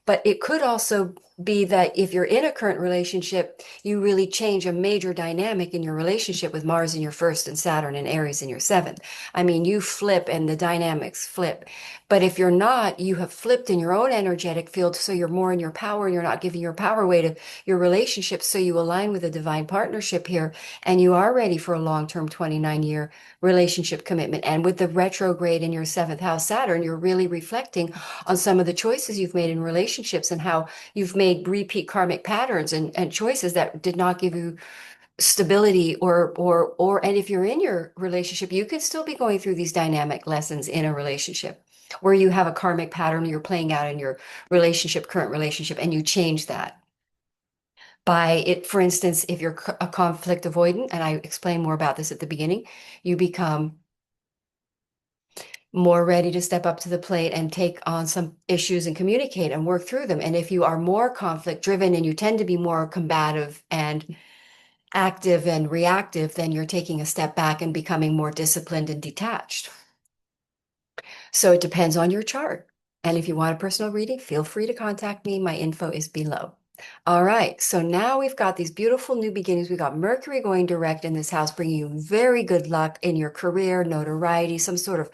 but it could also be that if you're in a current relationship, you really change a major dynamic in your relationship with Mars in your first and Saturn and Aries in your seventh. I mean, you flip and the dynamics flip. But if you're not, you have flipped in your own energetic field, so you're more in your power and you're not giving your power away to your relationship. So you align with a divine partnership here and you are ready for a long-term 29-year relationship commitment. And with the retrograde in your 7th house Saturn, you're really reflecting on some of the choices you've made in relationships and how you've made repeat karmic patterns and choices that did not give you stability or and if you're in your relationship, you could still be going through these dynamic lessons in a relationship where you have a karmic pattern you're playing out in your current relationship, and you change that by it. For instance, if you're a conflict avoidant, and I explain more about this at the beginning, you become more ready to step up to the plate and take on some issues and communicate and work through them. And if you are more conflict driven and you tend to be more combative and active and reactive, then you're taking a step back and becoming more disciplined and detached. So it depends on your chart. And if you want a personal reading, feel free to contact me. My info is below. All right, so now we've got these beautiful new beginnings. We've got Mercury going direct in this house, bringing you very good luck in your career, notoriety, some sort of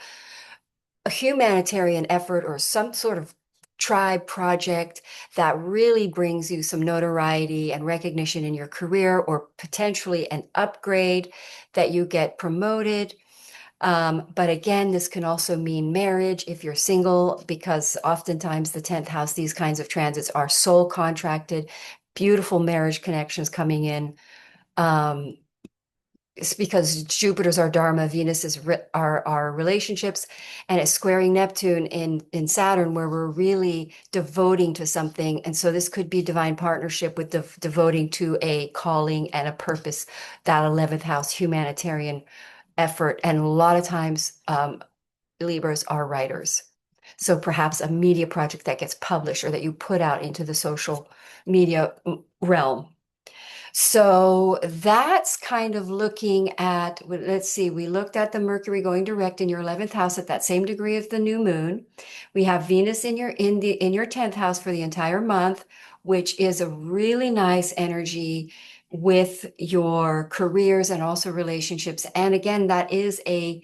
a humanitarian effort or some sort of tribe project that really brings you some notoriety and recognition in your career, or potentially an upgrade that you get promoted. But again, this can also mean marriage if you're single, because oftentimes the 10th house, these kinds of transits are soul contracted, beautiful marriage connections coming in. Um, it's because Jupiter's our Dharma, Venus is our relationships, and it's squaring Neptune in Saturn, where we're really devoting to something. And so this could be divine partnership with devoting to a calling and a purpose, that 11th house humanitarian effort. And a lot of times, Libras are writers. So perhaps a media project that gets published or that you put out into the social media realm. So that's kind of looking at, let's see, we looked at the Mercury going direct in your 11th house at that same degree of the new moon. We have Venus in your 10th house for the entire month, which is a really nice energy with your careers and also relationships. And again, that is a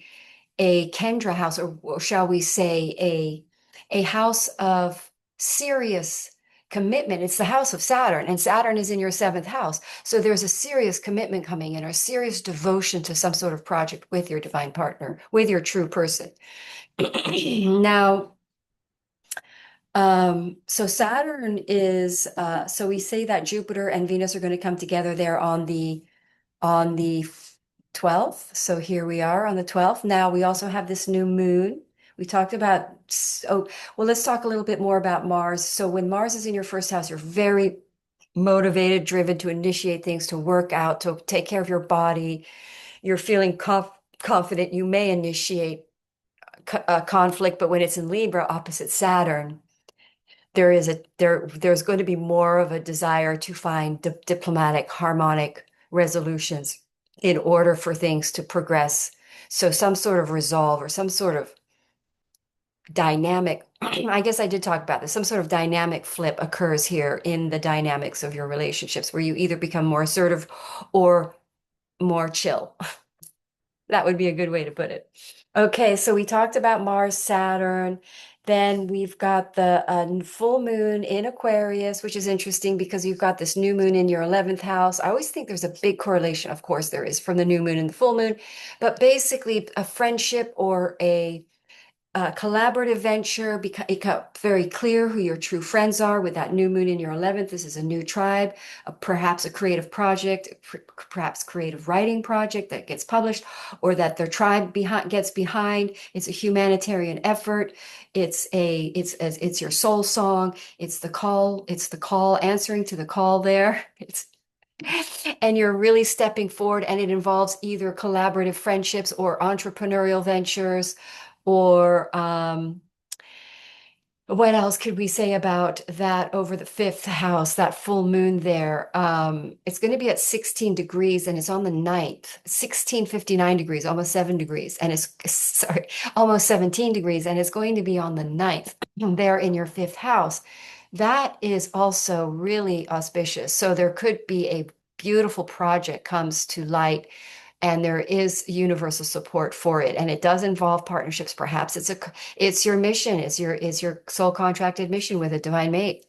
Kendra house, or shall we say a house of serious commitment. It's the house of Saturn, and Saturn is in your 7th house. So there's a serious commitment coming in, or a serious devotion to some sort of project with your divine partner, with your true person. Now, so Saturn is, so we say that Jupiter and Venus are going to come together there on the 12th. So here we are on the 12th. Now we also have this new moon. We talked about, oh, well, let's talk a little bit more about Mars. So when Mars is in your first house, you're very motivated, driven to initiate things, to work out, to take care of your body. You're feeling confident. You may initiate a conflict, but when it's in Libra, opposite Saturn, there's going to be more of a desire to find diplomatic, harmonic resolutions in order for things to progress. So some sort of resolve or some sort of dynamic, I guess I did talk about this, some sort of dynamic flip occurs here in the dynamics of your relationships where you either become more assertive or more chill. That would be a good way to put it. Okay, so we talked about Mars, Saturn. Then we've got the full moon in Aquarius, which is interesting because you've got this new moon in your 11th house. I always think there's a big correlation, of course, there is from the new moon and the full moon, but basically a friendship or a collaborative venture, it got very clear who your true friends are with that new moon in your 11th. This is a new tribe, perhaps a creative project, perhaps creative writing project that gets published, or that their tribe gets behind. It's a humanitarian effort. It's your soul song. It's the call, answering to the call there. And you're really stepping forward, and it involves either collaborative friendships or entrepreneurial ventures or what else could we say about that over the 5th house, that full moon there? It's going to be at 16 degrees and it's on the 9th, 16:59 degrees, almost 7 degrees, and it's sorry, almost 17 degrees, and it's going to be on the 9th there in your 5th house. That is also really auspicious. So there could be a beautiful project comes to light, and there is universal support for it, and it does involve partnerships. Perhaps it's your mission, is your soul contracted mission with a divine mate,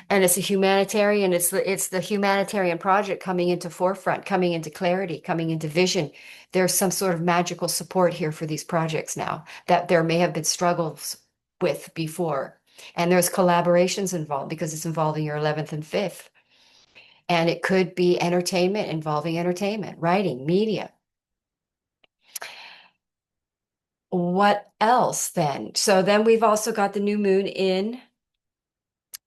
and it's a humanitarian. It's the humanitarian project coming into forefront, coming into clarity, coming into vision. There's some sort of magical support here for these projects now that there may have been struggles with before, and there's collaborations involved because it's involving your 11th and 5th. And it could be entertainment, involving entertainment, writing, media. What else then? So then we've also got the new moon in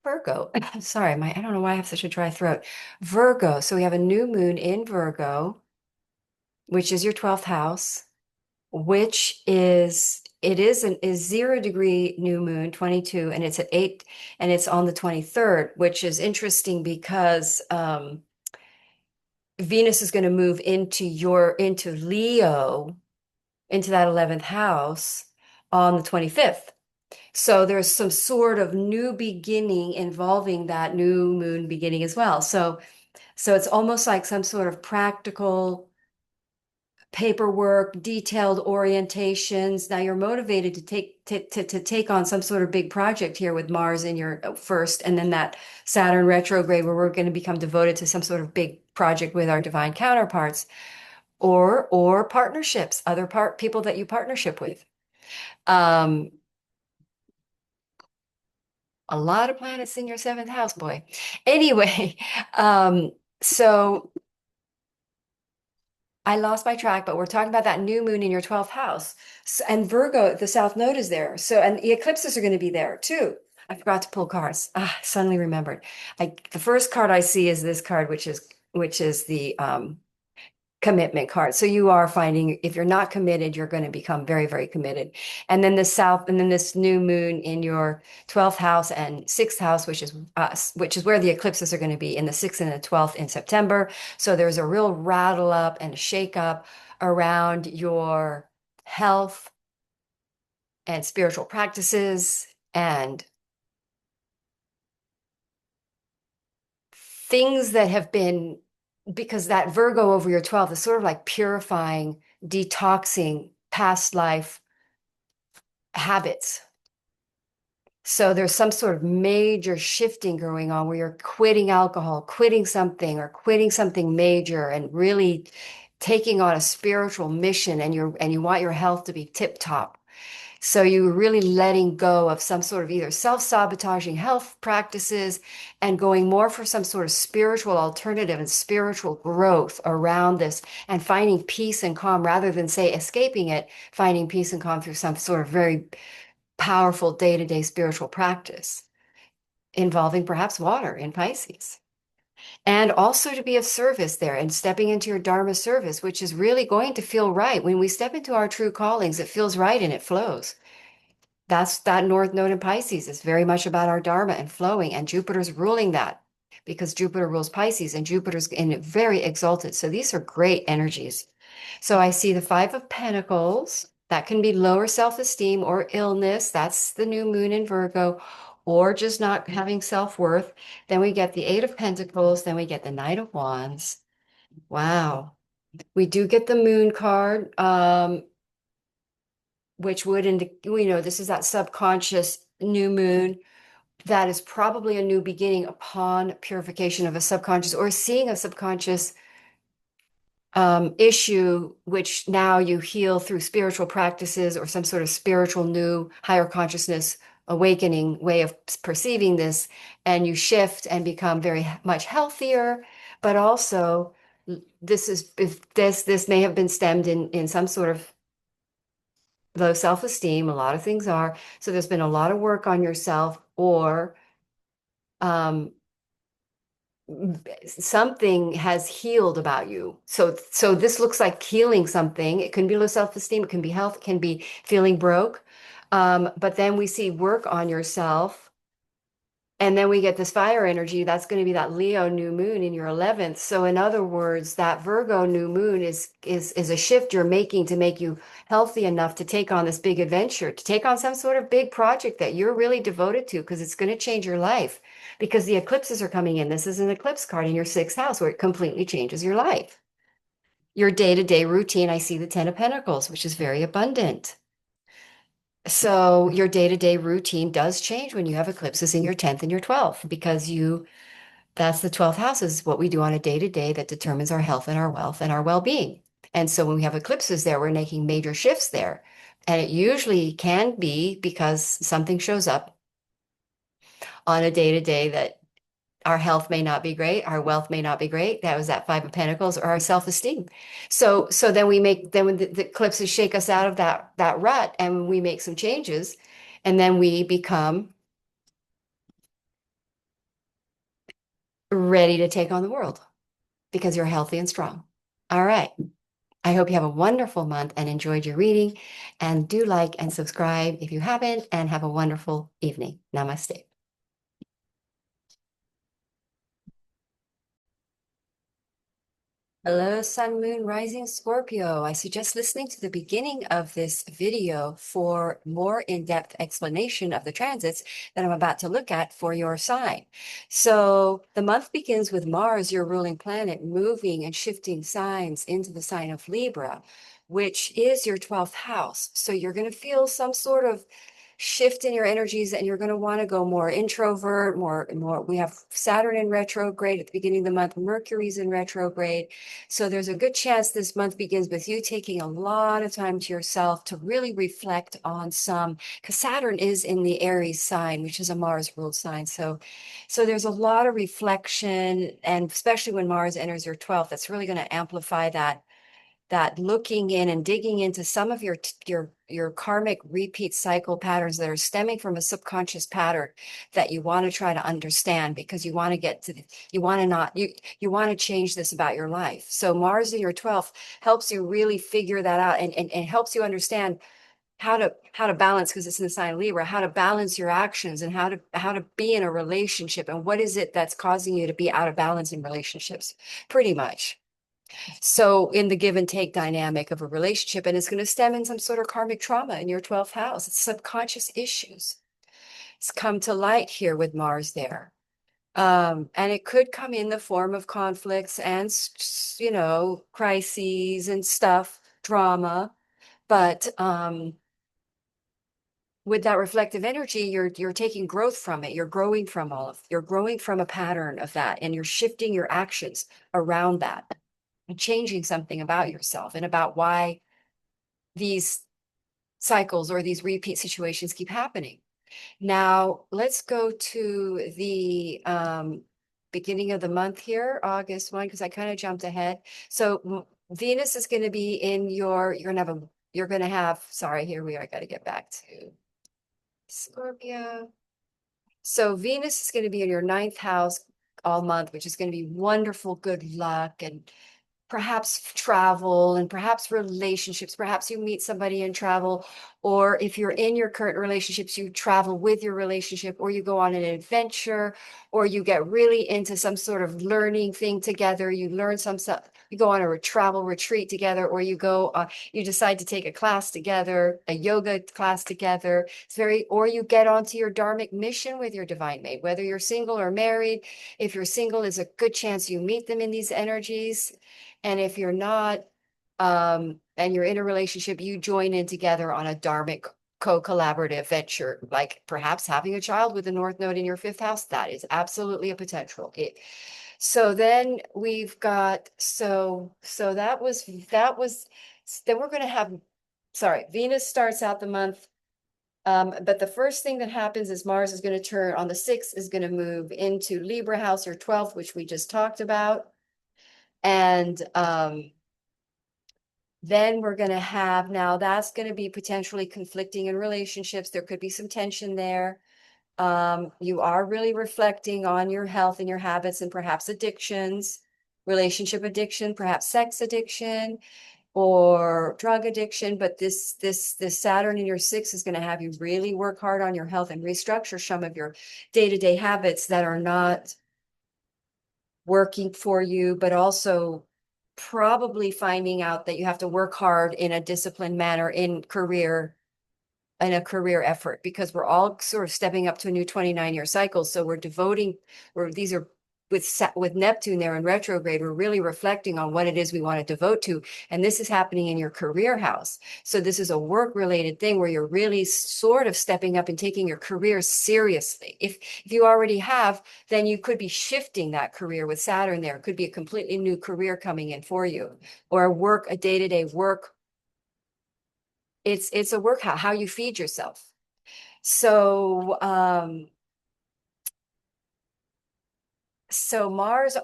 Virgo. Sorry, I don't know why I have such a dry throat. Virgo. So we have a new moon in Virgo, which is your 12th house, which is 0 degree new moon, 22, and it's at 8, and it's on the 23rd, which is interesting because Venus is going to move into Leo, into that 11th house on the 25th. So there's some sort of new beginning involving that new moon beginning as well. So it's almost like some sort of practical paperwork, detailed orientations. Now you're motivated to take on some sort of big project here with Mars in your first, and then that Saturn retrograde where we're going to become devoted to some sort of big project with our divine counterparts, or partnerships, other people that you partnership with. Um, a lot of planets in your 7th house, boy. Anyway, so I lost my track, but we're talking about that new moon in your 12th house. And Virgo, the South Node is there. So, and the eclipses are going to be there too. I forgot to pull cards. Ah, suddenly remembered. The first card I see is this card, which is the commitment card. So you are finding if you're not committed, you're going to become very, very committed. And then and then this new moon in your 12th house and 6th house, which is us, which is where the eclipses are going to be in the 6th and the 12th in September. So there's a real rattle up and a shake up around your health and spiritual practices and things that have been because that Virgo over your 12th is sort of like purifying, detoxing past life habits. So there's some sort of major shifting going on where you're quitting alcohol, quitting something, or quitting something major and really taking on a spiritual mission and you want your health to be tip top. So you're really letting go of some sort of either self-sabotaging health practices and going more for some sort of spiritual alternative and spiritual growth around this and finding peace and calm rather than say escaping it, finding peace and calm through some sort of very powerful day-to-day spiritual practice involving perhaps water in Pisces. And also to be of service there and stepping into your Dharma service, which is really going to feel right. When we step into our true callings, it feels right and it flows. That's that North Node in Pisces is very much about our Dharma and flowing, and Jupiter's ruling that because Jupiter rules Pisces and Jupiter's in very exalted. So these are great energies. So I see the Five of Pentacles. That can be lower self-esteem or illness. That's the new moon in Virgo, or just not having self-worth. Then we get the Eight of Pentacles. Then we get the Knight of Wands. Wow. We do get the moon card. Which would indicate, this is that subconscious new moon that is probably a new beginning upon purification of a subconscious or seeing a subconscious issue, which now you heal through spiritual practices or some sort of spiritual new higher consciousness awakening way of perceiving this, and you shift and become very much healthier, but also this is if this may have been stemmed in some sort of low self-esteem. A lot of things are. So there's been a lot of work on yourself, or um, something has healed about you. So this looks like healing something. It can be low self-esteem, it can be health, it can be feeling broke. But then we see work on yourself. And then we get this fire energy. That's going to be that Leo new moon in your 11th. So in other words, that Virgo new moon is a shift you're making to make you healthy enough to take on this big adventure, to take on some sort of big project that you're really devoted to because it's going to change your life because the eclipses are coming in. This is an eclipse card in your 6th house where it completely changes your life. Your day-to-day routine, I see the 10 of Pentacles, which is very abundant. So your day-to-day routine does change when you have eclipses in your 10th and your 12th because that's the 12th house is what we do on a day-to-day that determines our health and our wealth and our well-being. And so when we have eclipses there, we're making major shifts there. And it usually can be because something shows up on a day-to-day that our health may not be great, our wealth may not be great. That was that Five of Pentacles, or our self-esteem. So then when the eclipses shake us out of that rut and we make some changes, and then we become ready to take on the world because you're healthy and strong. All right. I hope you have a wonderful month and enjoyed your reading. And do like and subscribe if you haven't, and have a wonderful evening. Namaste. Hello, Sun, Moon, Rising, Scorpio. I suggest listening to the beginning of this video for more in-depth explanation of the transits that I'm about to look at for your sign. So the month begins with Mars, your ruling planet, moving and shifting signs into the sign of Libra, which is your 12th house. So you're going to feel some sort of shift in your energies and you're going to want to go more introvert, more. We have Saturn in retrograde at the beginning of the month, Mercury's in retrograde. So there's a good chance this month begins with you taking a lot of time to yourself to really reflect on because Saturn is in the Aries sign, which is a Mars ruled sign. So there's a lot of reflection, and especially when Mars enters your 12th, that's really going to amplify that looking in and digging into some of your karmic repeat cycle patterns that are stemming from a subconscious pattern that you want to try to understand, because you want to get to you want to not you want to change this about your life. So Mars in your 12th helps you really figure that out, and helps you understand how to balance, because it's in the sign of Libra, how to balance your actions and how to be in a relationship, and what is it that's causing you to be out of balance in relationships, pretty much. So in the give and take dynamic of a relationship, and it's going to stem in some sort of karmic trauma in your 12th house. It's subconscious issues. It's come to light here with Mars there. And it could come in the form of conflicts and, crises and stuff, drama. But with that reflective energy, you're taking growth from it. You're growing from a pattern of that, and you're shifting your actions around that and changing something about yourself and about why these cycles or these repeat situations keep happening. Now, let's go to the beginning of the month here, August 1, because I kind of jumped ahead. So Venus is going to be in you're going to have, sorry, here we are. I got to get back to Scorpio. So Venus is going to be in your ninth house all month, which is going to be wonderful, good luck, and perhaps travel, and perhaps relationships. Perhaps you meet somebody in travel, or if you're in your current relationships, you travel with your relationship, or you go on an adventure, or you get really into some sort of learning thing together. You learn some stuff. You go on a travel retreat together, or you decide to take a class together, a yoga class together. Or you get onto your dharmic mission with your divine mate, whether you're single or married. If you're single, is a good chance you meet them in these energies. And if you're not, and you're in a relationship, you join in together on a dharmic co-collaborative venture, like perhaps having a child with the North Node in your fifth house. That is absolutely a potential. So then we've got, then we're going to have, sorry, Venus starts out the month. But the first thing that happens is Mars is going to turn on the 6th, is going to move into Libra house or 12th, which we just talked about. And then we're going to have, now that's going to be potentially conflicting in relationships. There could be some tension there. You are really reflecting on your health and your habits and perhaps addictions, relationship addiction, perhaps sex addiction or drug addiction. But this Saturn in your 6th is going to have you really work hard on your health and restructure some of your day-to-day habits that are not working for you, but also probably finding out that you have to work hard in a disciplined manner in a career effort, because we're all sort of stepping up to a new 29-year cycle. So these are with Neptune there in retrograde, we're really reflecting on what it is we want to devote to. And this is happening in your career house. So this is a work-related thing where you're really sort of stepping up and taking your career seriously. If you already have, then you could be shifting that career with Saturn there. It could be a completely new career coming in for you, or a day-to-day work. It's a work, how you feed yourself. So Mars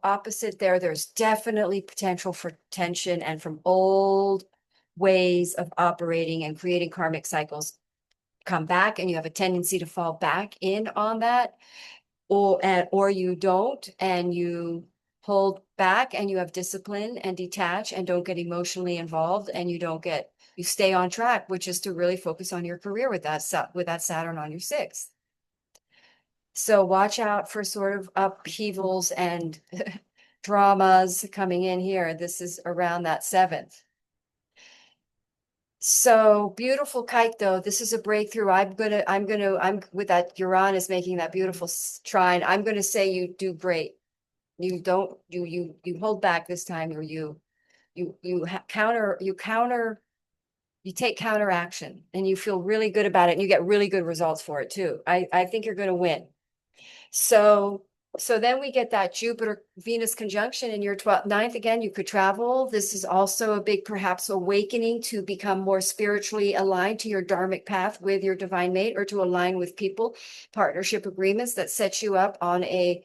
opposite there, there's definitely potential for tension and from old ways of operating and creating karmic cycles come back, and you have a tendency to fall back in on that, or you don't, and you hold back and you have discipline and detach and don't get emotionally involved, and you stay on track, which is to really focus on your career with that Saturn on your 6th. So watch out for sort of upheavals and dramas coming in here. This is around that 7th. So beautiful kite though. This is a breakthrough. I'm with that Uranus making that beautiful trine. I'm going to say you do great. You don't, you hold back this time, or you take counter action, and you feel really good about it, and you get really good results for it too. I think you're going to win. So then we get that Jupiter Venus conjunction in your 9th. Again, you could travel. This is also a big, perhaps, awakening to become more spiritually aligned to your dharmic path with your divine mate, or to align with partnership agreements that set you up on a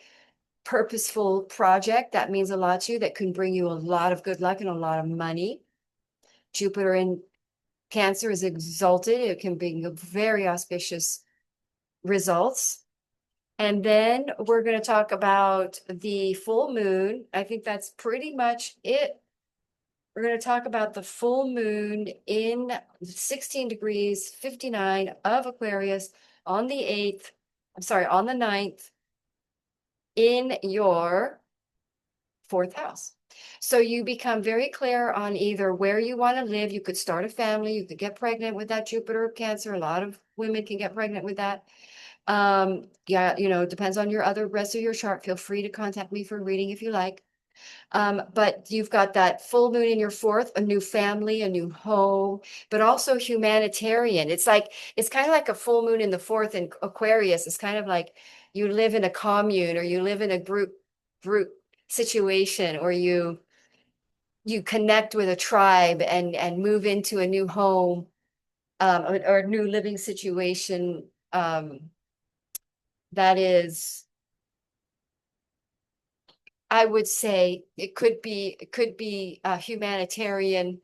purposeful project that means a lot to you, that can bring you a lot of good luck and a lot of money. Jupiter in Cancer is exalted. It can bring very auspicious results. And then we're going to talk about the full moon. I think that's pretty much it. We're going to talk about the full moon in 16 degrees 59 of Aquarius on the 8th, I'm sorry, on the 9th in your fourth house. So you become very clear on either where you want to live. You could start a family. You could get pregnant with that Jupiter of Cancer. A lot of women can get pregnant with that. Yeah, it depends on your other rest of your chart. Feel free to contact me for a reading if you like. But you've got that full moon in your fourth, a new family, a new home, but also humanitarian. It's kind of like a full moon in the fourth in Aquarius. It's kind of like you live in a commune, or you live in a group situation, or you connect with a tribe and move into a new home, or a new living situation, that is, I would say it could be a humanitarian.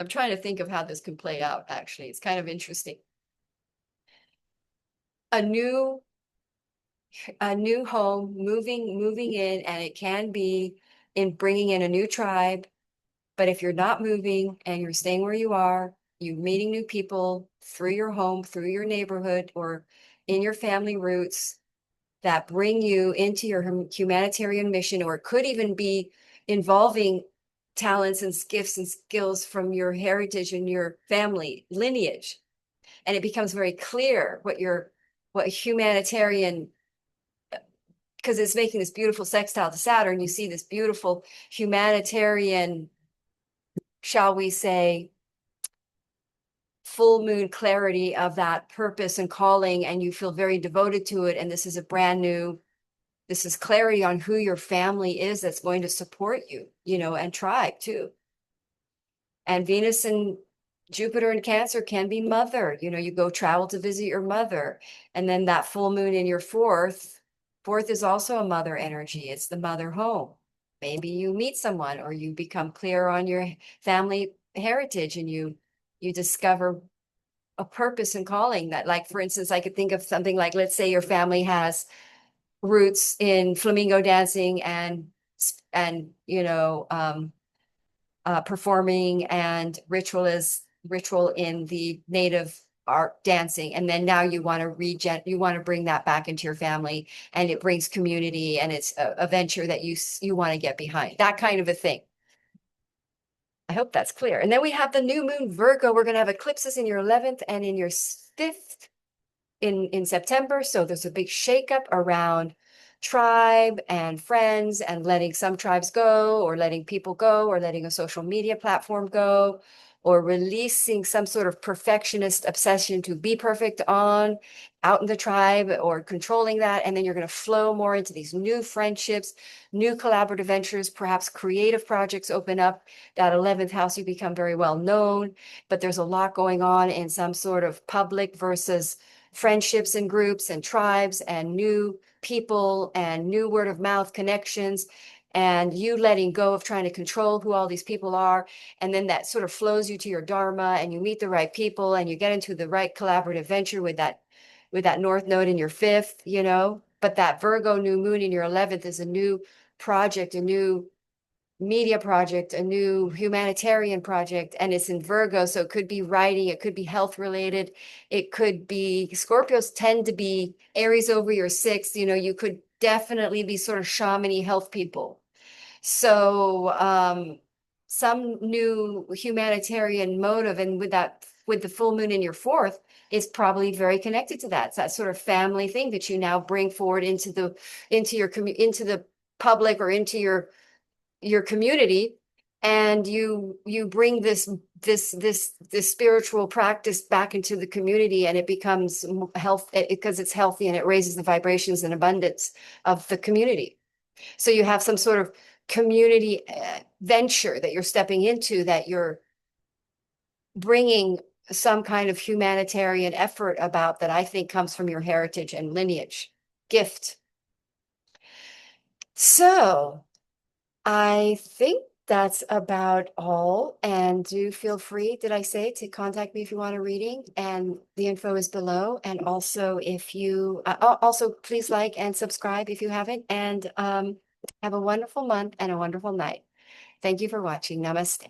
I'm trying to think of how this can play out, actually. It's kind of interesting. A new home, moving in, and it can be in bringing in a new tribe. But if you're not moving and you're staying where you are, you're meeting new people through your home, through your neighborhood, or in your family roots, that bring you into your humanitarian mission, or it could even be involving talents and gifts and skills from your heritage and your family lineage. And it becomes very clear what humanitarian, because it's making this beautiful sextile to Saturn. You see this beautiful humanitarian, shall we say, full moon clarity of that purpose and calling, and you feel very devoted to it. And this is clarity on who your family is that's going to support you, and tribe too. And Venus and Jupiter in Cancer can be mother. You go travel to visit your mother. And then that full moon in your fourth is also a mother energy. It's the mother home. Maybe you meet someone, or you become clear on your family heritage, and you discover a purpose and calling that, like, for instance, I could think of something like, let's say your family has roots in flamingo dancing and performing and ritual in the native art dancing, and then now you want to bring that back into your family, and it brings community, and it's a venture that you want to get behind, that kind of a thing. I hope that's clear. And then we have the new moon Virgo. We're going to have eclipses in your 11th and in your 5th in September. So there's a big shakeup around tribe and friends, and letting some tribes go, or letting people go, or letting a social media platform go, or releasing some sort of perfectionist obsession to be perfect out in the tribe, or controlling that. And then you're going to flow more into these new friendships, new collaborative ventures, perhaps creative projects open up. That 11th house, you become very well known, but there's a lot going on in some sort of public versus friendships and groups and tribes and new people and new word of mouth connections, and you letting go of trying to control who all these people are. And then that sort of flows you to your dharma, and you meet the right people, and you get into the right collaborative venture with that north node in your 5th, but that Virgo new moon in your 11th is a new project, a new media project, a new humanitarian project, and it's in Virgo. So it could be writing, it could be health related, it could be, Scorpios tend to be Aries over your 6th. You could definitely be sort of shamany health people. So some new humanitarian motive, and with the full moon in your 4th, is probably very connected to that. It's that sort of family thing that you now bring forward into the public, or into your community, and you bring this spiritual practice back into the community, and it becomes health, because it's healthy, and it raises the vibrations and abundance of the community. So you have some sort of community venture that you're stepping into, that you're bringing some kind of humanitarian effort about, that I think comes from your heritage and lineage gift. So I think that's about all. And do feel free, did I say, to contact me if you want a reading? And the info is below. And also, if you also please like and subscribe if you haven't. And have a wonderful month and a wonderful night. Thank you for watching. Namaste.